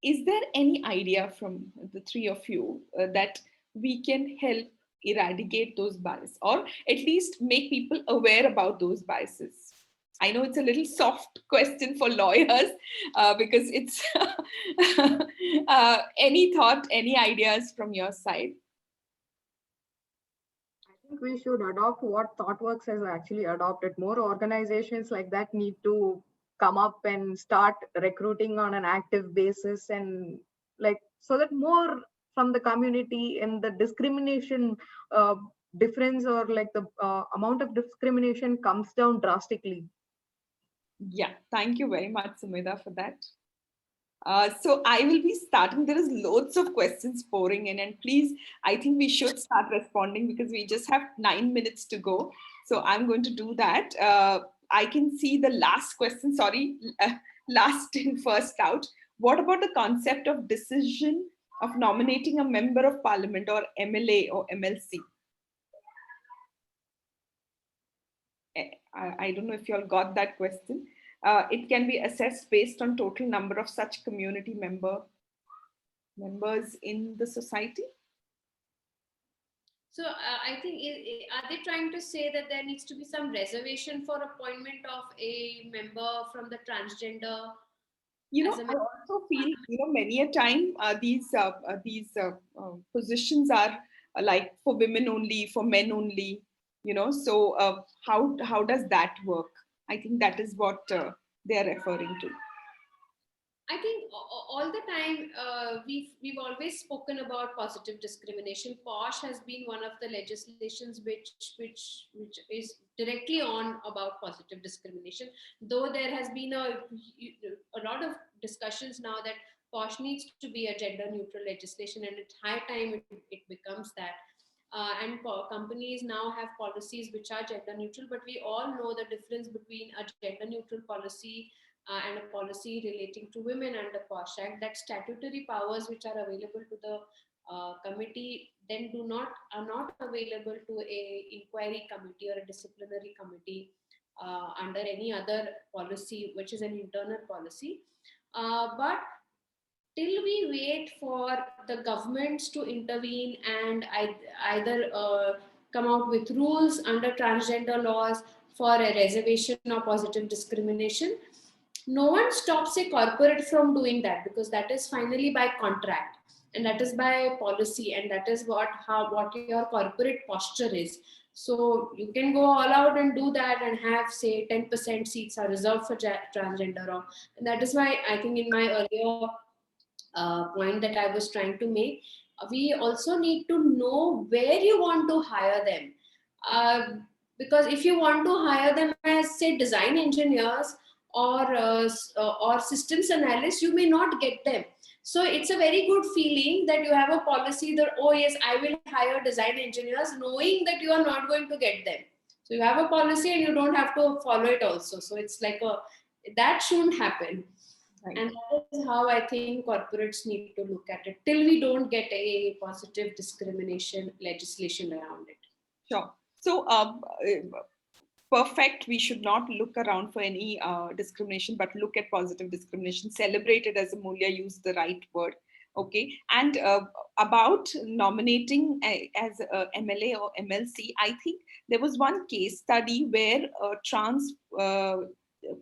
is there any idea from the three of you that we can help eradicate those biases or at least make people aware about those biases? I know it's a little soft question for lawyers because it's any thought, any ideas from your side? I think we should adopt what ThoughtWorks has actually adopted. More organizations like that need to come up and start recruiting on an active basis, and like so that more from the community and the discrimination difference or like the amount of discrimination comes down drastically. Yeah, thank you very much, Sumedha, for that. So I will be starting. There is loads of questions pouring in, and please, I think we should start responding because we just have 9 minutes to go. So I'm going to do that. I can see the last question. Sorry, last in, first out. What about the concept of decision of nominating a member of parliament or MLA or MLC? I don't know if you all got that question. It can be assessed based on total number of such community members in the society. So I think, are they trying to say that there needs to be some reservation for appointment of a member from the transgender? You know, I also feel, you know, many a time these positions are like for women only, for men only, you know, so how does that work? I think that is what they are referring to. I think all the time we've always spoken about positive discrimination. PoSH has been one of the legislations which is directly on about positive discrimination. Though there has been a lot of discussions now that PoSH needs to be a gender neutral legislation, and it's high time it becomes that. And companies now have policies which are gender neutral, but we all know the difference between a gender neutral policy and a policy relating to women under PoSH Act, that statutory powers which are available to the committee then are not available to a inquiry committee or a disciplinary committee under any other policy, which is an internal policy. But till we wait for the governments to intervene and either come out with rules under transgender laws for a reservation or positive discrimination, no one stops a corporate from doing that, because that is finally by contract and that is by policy, and that is what your corporate posture is. So you can go all out and do that and have, say, 10% seats are reserved for transgender, and that is why I think in my earlier point that I was trying to make, we also need to know where you want to hire them. Because if you want to hire them as, say, design engineers or systems analysts, you may not get them. So it's a very good feeling that you have a policy that, oh yes, I will hire design engineers, knowing that you are not going to get them. So you have a policy and you don't have to follow it also. So it's like that shouldn't happen. Right. And that is how I think corporates need to look at it till we don't get a positive discrimination legislation around it. Sure. So perfect. We should not look around for any discrimination, but look at positive discrimination. Celebrate it, as Amulya used the right word. Okay. And about nominating as MLA or MLC, I think there was one case study where trans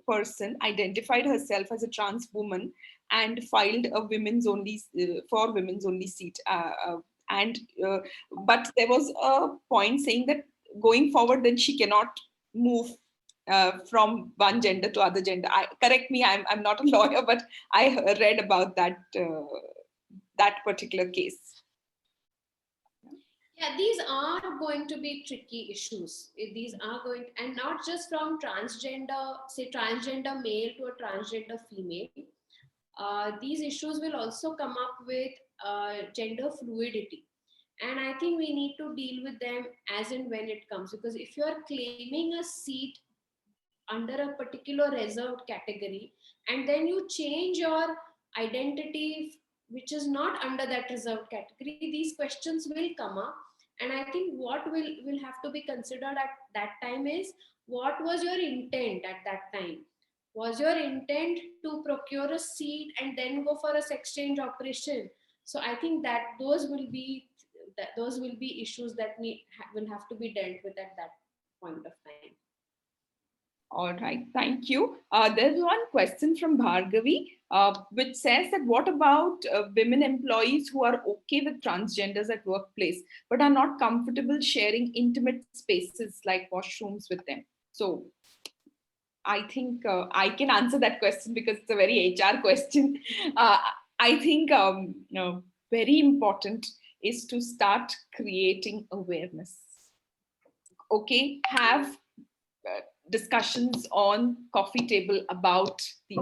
person identified herself as a trans woman and filed a women's only seat. But there was a point saying that going forward, then she cannot move from one gender to other gender. Correct me, I'm not a lawyer, but I read about that particular case. Yeah, these are going to be tricky issues. These are going, and not just from transgender, say transgender male to a transgender female. These issues will also come up with gender fluidity. And I think we need to deal with them as and when it comes, because if you are claiming a seat under a particular reserved category and then you change your identity which is not under that reserved category, these questions will come up. And I think what will have to be considered at that time is, what was your intent at that time? Was your intent to procure a seat and then go for a sex change operation? So I think that those will be issues that will have to be dealt with at that point of time. All right, thank you. There's one question from Bhargavi, which says that what about women employees who are okay with transgenders at workplace, but are not comfortable sharing intimate spaces like washrooms with them? So I think I can answer that question because it's a very HR question. I think very important is to start creating awareness. Okay, have discussions on coffee table about these,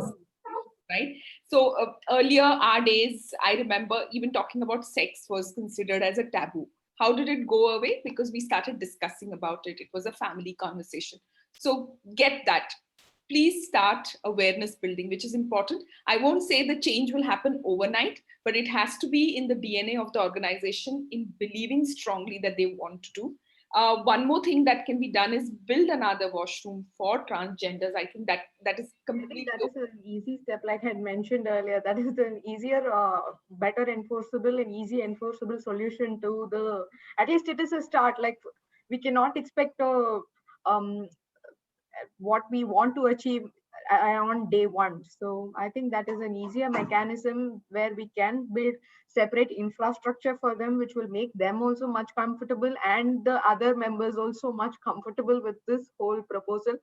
right? So earlier our days, I remember even talking about sex was considered as a taboo. How did it go away? Because we started discussing about it. It was a family conversation. So get that. Please start awareness building, which is important. I won't say the change will happen overnight, but it has to be in the DNA of the organization in believing strongly that they want to do. One more thing that can be done is build another washroom for transgenders. I think that is completely. That is an easy step, like I had mentioned earlier. That is an easier, better enforceable and easy enforceable solution to the. At least it is a start. Like we cannot expect what we want to achieve on day one. So I think that is an easier mechanism where we can build separate infrastructure for them, which will make them also much comfortable and the other members also much comfortable with this whole proposal.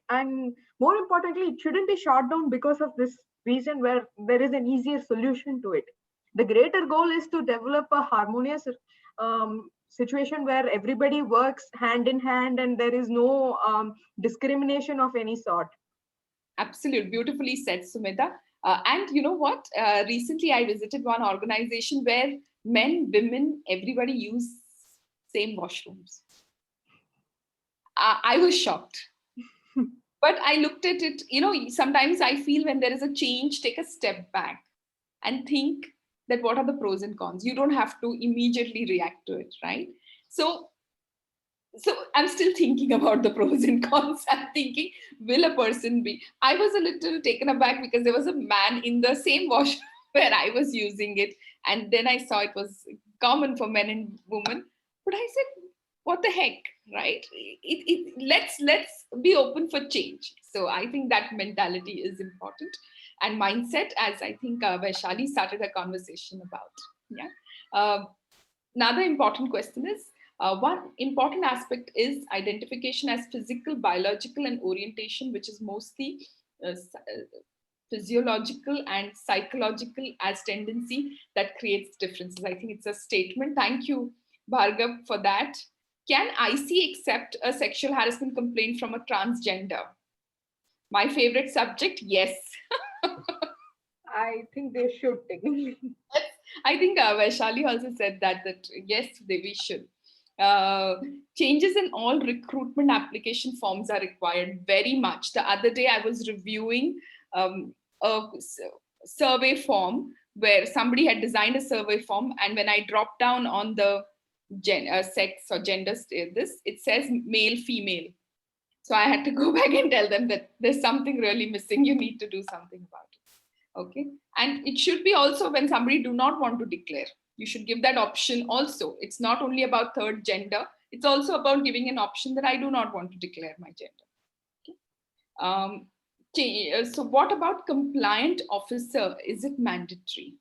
And more importantly, it shouldn't be shot down because of this reason where there is an easier solution to it. The greater goal is to develop a harmonious situation where everybody works hand in hand and there is no discrimination of any sort. Absolutely, beautifully said, Sumita. And you know what? Recently, I visited one organization where men, women, everybody use same washrooms. I was shocked. But I looked at it, sometimes I feel when there is a change, take a step back and think that what are the pros and cons. You don't have to immediately react to it, right? So I'm still thinking about the pros and cons. I'm thinking, will a person be? I was a little taken aback because there was a man in the same washroom where I was using it. And then I saw it was common for men and women. But I said, what the heck, right? Let's be open for change. So I think that mentality is important. And mindset, as I think Vaishali started a conversation about. Yeah. Another important question is, one important aspect is identification as physical, biological, and orientation, which is mostly physiological and psychological as tendency that creates differences. I think it's a statement. Thank you, Bhargav, for that. Can IC accept a sexual harassment complaint from a transgender? My favorite subject, yes. I think they should technically. I think Vaishali also said that yes, we should. Changes in all recruitment application forms are required very much. The other day I was reviewing a survey form where somebody had designed a survey form, and when I dropped down on the sex or gender status, it says male, female. So I had to go back and tell them that there's something really missing. You need to do something about it. Okay. And it should be also when somebody do not want to declare, you should give that option also. It's not only about third gender. It's also about giving an option that I do not want to declare my gender. Okay. So what about compliant officer? Is it mandatory?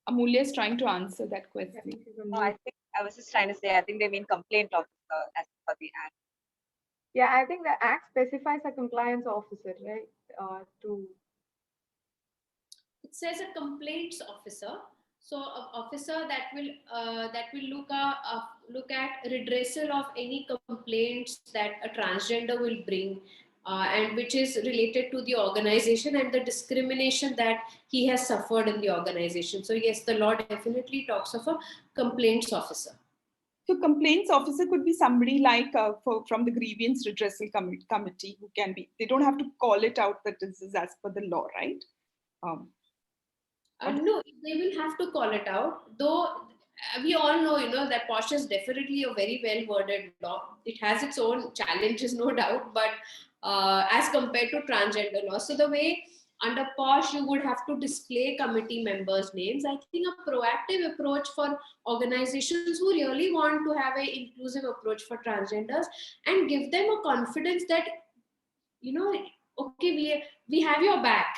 Amulya is trying to answer that question. No, I think I was just trying to say, I think they mean complaint officer as per the act. Yeah, I think the Act specifies a compliance officer, right? It says a complaints officer. So an officer that will look at redressal of any complaints that a transgender will bring, and which is related to the organization and the discrimination that he has suffered in the organization. So yes, the law definitely talks of a complaints officer. So complaints officer could be somebody like from the grievance redressal committee who can be, they don't have to call it out that this is as per the law, right? No, they will have to call it out. Though we all know, that PoSH is definitely a very well worded law. It has its own challenges, no doubt, but as compared to transgender law. So the way under PoSH you would have to display committee members' names. I think a proactive approach for organizations who really want to have an inclusive approach for transgenders and give them a confidence that, okay, we have your back.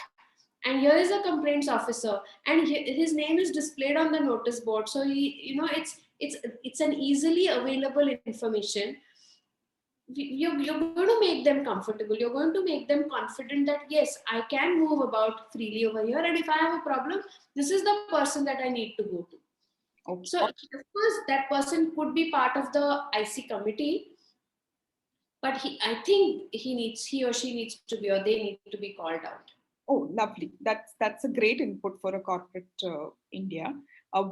And here is a complaints officer, and his name is displayed on the notice board. So it's an easily available information. You're going to make them comfortable. You're going to make them confident that yes, I can move about freely over here, and if I have a problem, this is the person that I need to go to. Okay. So of course, that person could be part of the IC committee, but I think he or she needs to be, or they need to be called out. Oh, lovely. That's a great input for a corporate India.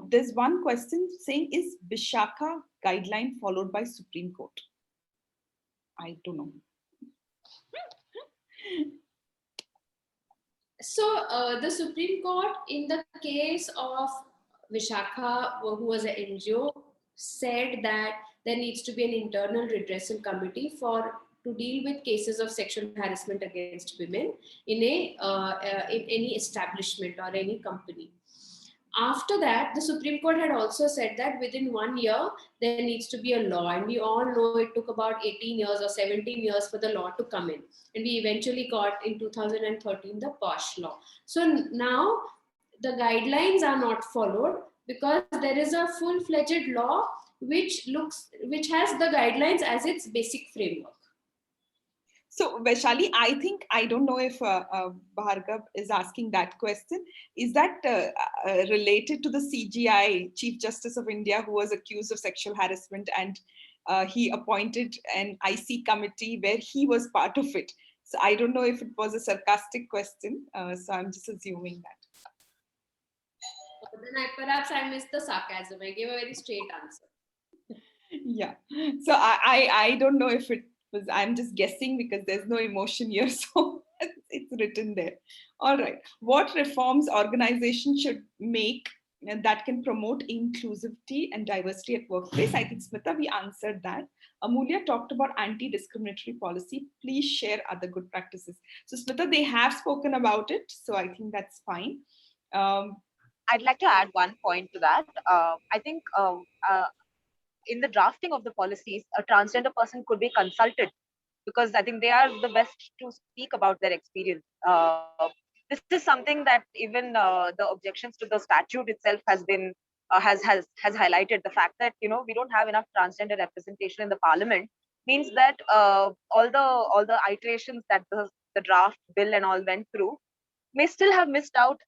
There's one question saying, is Vishakha guideline followed by Supreme Court? I don't know. So the Supreme Court, in the case of Vishakha, who was an NGO, said that there needs to be an internal redressal committee to deal with cases of sexual harassment against women in any establishment or any company. After that, the Supreme Court had also said that within 1 year, there needs to be a law. And we all know it took about 18 years or 17 years for the law to come in. And we eventually got in 2013 the PoSH law. So now the guidelines are not followed because there is a full-fledged law which has the guidelines as its basic framework. So Vaishali, I don't know if Bhargav is asking that question. Is that related to the CGI, Chief Justice of India, who was accused of sexual harassment, and he appointed an IC committee where he was part of it? So I don't know if it was a sarcastic question. So I'm just assuming that. Then perhaps I missed the sarcasm. I gave a very straight answer. Yeah. So I don't know if it was, I'm just guessing because there's no emotion here. So it's written there. All right. What reforms organizations should make that can promote inclusivity and diversity at workplace? I think, Smita, we answered that. Amulya talked about anti-discriminatory policy. Please share other good practices. So Smita, they have spoken about it. So I think that's fine. I'd like to add one point to that. I think in the drafting of the policies, a transgender person could be consulted because I think they are the best to speak about their experience. This is something that even the objections to the statute itself has been has highlighted. The fact that we don't have enough transgender representation in the parliament means that all the iterations that the draft bill and all went through may still have missed out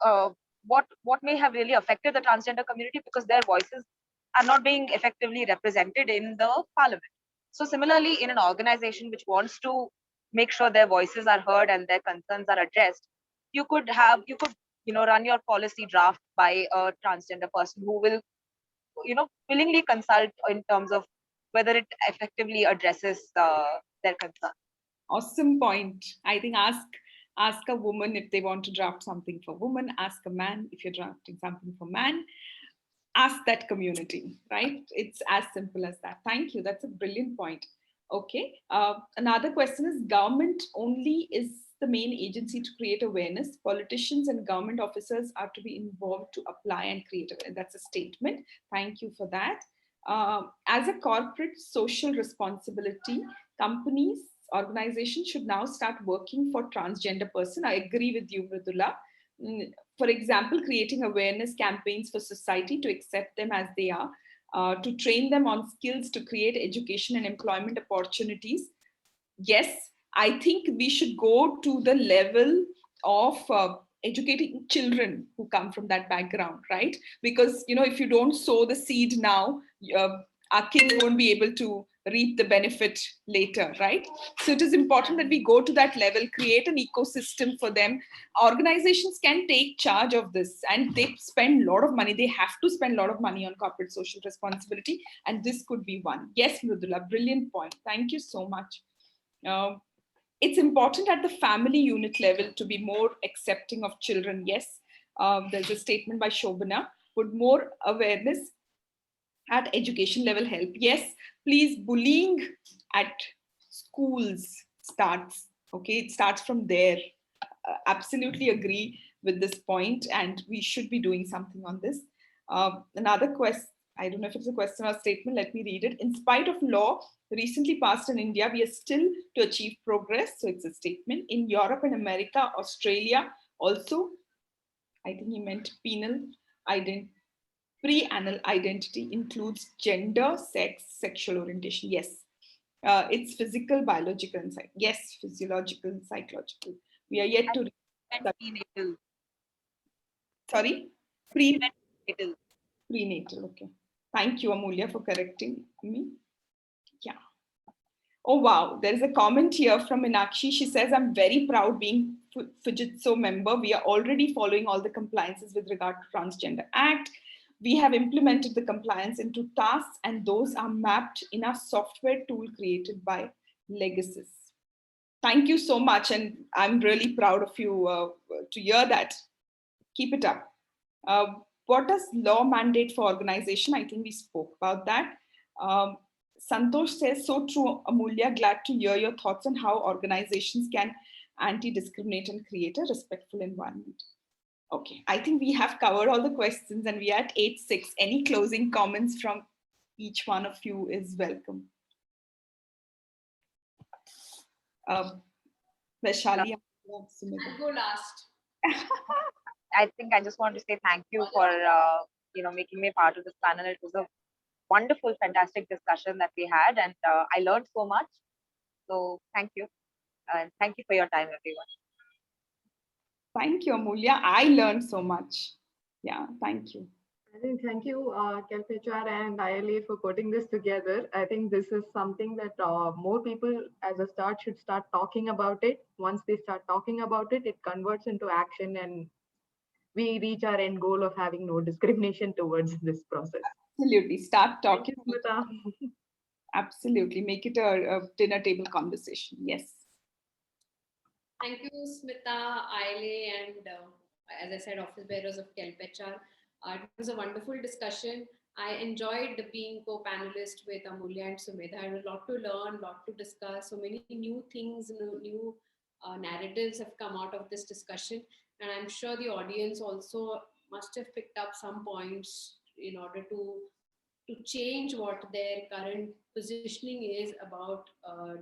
what may have really affected the transgender community because their voices are not being effectively represented in the parliament. So similarly, in an organization which wants to make sure their voices are heard and their concerns are addressed, you could run your policy draft by a transgender person who will willingly consult in terms of whether it effectively addresses their concern. Awesome point. I think ask a woman if they want to draft something for women, ask a man if you're drafting something for man, ask that community, right? It's as simple as that. Thank you. That's a brilliant point. Okay. Another question is, government only is the main agency to create awareness. Politicians and government officers are to be involved to apply and create awareness. That's a statement. Thank you for that. As a corporate social responsibility, companies organizations should now start working for transgender person. I agree with you, Mridula. For example, creating awareness campaigns for society to accept them as they are, to train them on skills to create education and employment opportunities. Yes, I think we should go to the level of educating children who come from that background, right? Because, you know, if you don't sow the seed now, our kids won't be able to reap the benefit later, right? So it is important that we go to that level, create an ecosystem for them. Organizations can take charge of this, and they spend a lot of money. They have to spend a lot of money on corporate social responsibility, and this could be one. Yes, Mridula, brilliant point. Thank you so much. It's important at the family unit level to be more accepting of children. Yes, there's a statement by Shobana, would more awareness at education level help? Yes, please, bullying at schools starts, okay? It starts from there. Absolutely agree with this point, and we should be doing something on this. Another question, I don't know if it's a question or statement, let me read it. In spite of law recently passed in India, we are still to achieve progress. So it's a statement. In Europe and America, Australia also, I think he meant penal identity. Pre-anal identity includes gender, sex, sexual orientation. Yes. It's physical, biological, and yes, physiological, psychological. We are yet to. Prenatal. Sorry? Prenatal. Prenatal, okay. Thank you, Amulya, for correcting me. Yeah. Oh, wow. There's a comment here from Meenakshi. She says, I'm very proud being Fujitsu member. We are already following all the compliances with regard to Transgender Act. We have implemented the compliance into tasks, and those are mapped in our software tool created by Legacy. Thank you so much. And I'm really proud of you to hear that. Keep it up. What does law mandate for organization? I think we spoke about that. Santosh says, so true, Amulya, glad to hear your thoughts on how organizations can anti-discriminate and create a respectful environment. Okay, I think we have covered all the questions and we are at 8:06. Any closing comments from each one of you is welcome. Vaishali, I'll go last. I think I just want to say thank you for making me part of this panel. It was a wonderful, fantastic discussion that we had, and I learned so much. So thank you, and thank you for your time, everyone. Thank you, Amulya. I learned so much. Yeah, thank you. I think thank you, KelpHR and ILA for putting this together. I think this is something that more people as a start should start talking about it. Once they start talking about it, it converts into action and we reach our end goal of having no discrimination towards this process. Absolutely. Start talking. You, absolutely. Make it a dinner table conversation. Yes. Thank you, Smita, ILA, and as I said, office bearers of KelpHR. It was a wonderful discussion. I enjoyed being co-panelist with Amulya and Sumedha. I had a lot to learn, a lot to discuss. So many new things, new narratives have come out of this discussion. And I'm sure the audience also must have picked up some points in order to change what their current positioning is about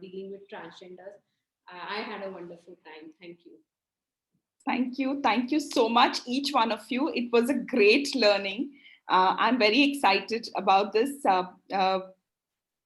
dealing with transgenders. I had a wonderful time. Thank you. Thank you. Thank you so much, each one of you. It was a great learning. I'm very excited about this.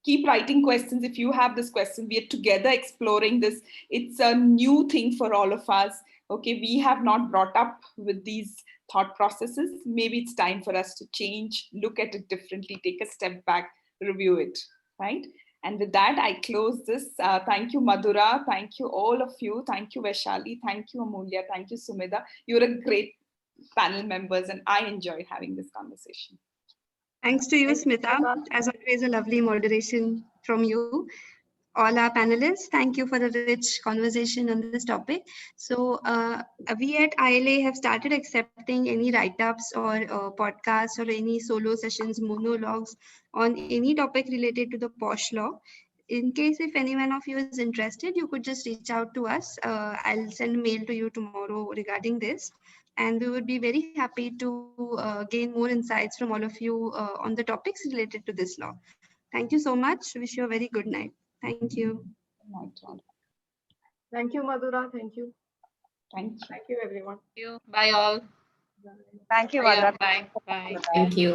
Keep writing questions if you have this question. We are together exploring this. It's a new thing for all of us. Okay, we have not brought up with these thought processes. Maybe it's time for us to change, look at it differently, take a step back, review it, right? And with that, I close this. Thank you, Madhura. Thank you, all of you. Thank you, Vaishali. Thank you, Amulya. Thank you, Sumedha. You're a great panel members, and I enjoyed having this conversation. Thanks to you, Smita. As always, a lovely moderation from you. All our panelists, thank you for the rich conversation on this topic. So we at ILA have started accepting any write-ups or podcasts or any solo sessions, monologues on any topic related to the PoSH law. In case if any one of you is interested, you could just reach out to us. I'll send a mail to you tomorrow regarding this. And we would be very happy to gain more insights from all of you on the topics related to this law. Thank you so much. Wish you a very good night. Thank you. Good night, all. Thank you, Madhura. Thank you. Thank you. Thank you, everyone. Thank you. Bye all. Thank you, Bye. Madhura. Bye. Bye. Thank you.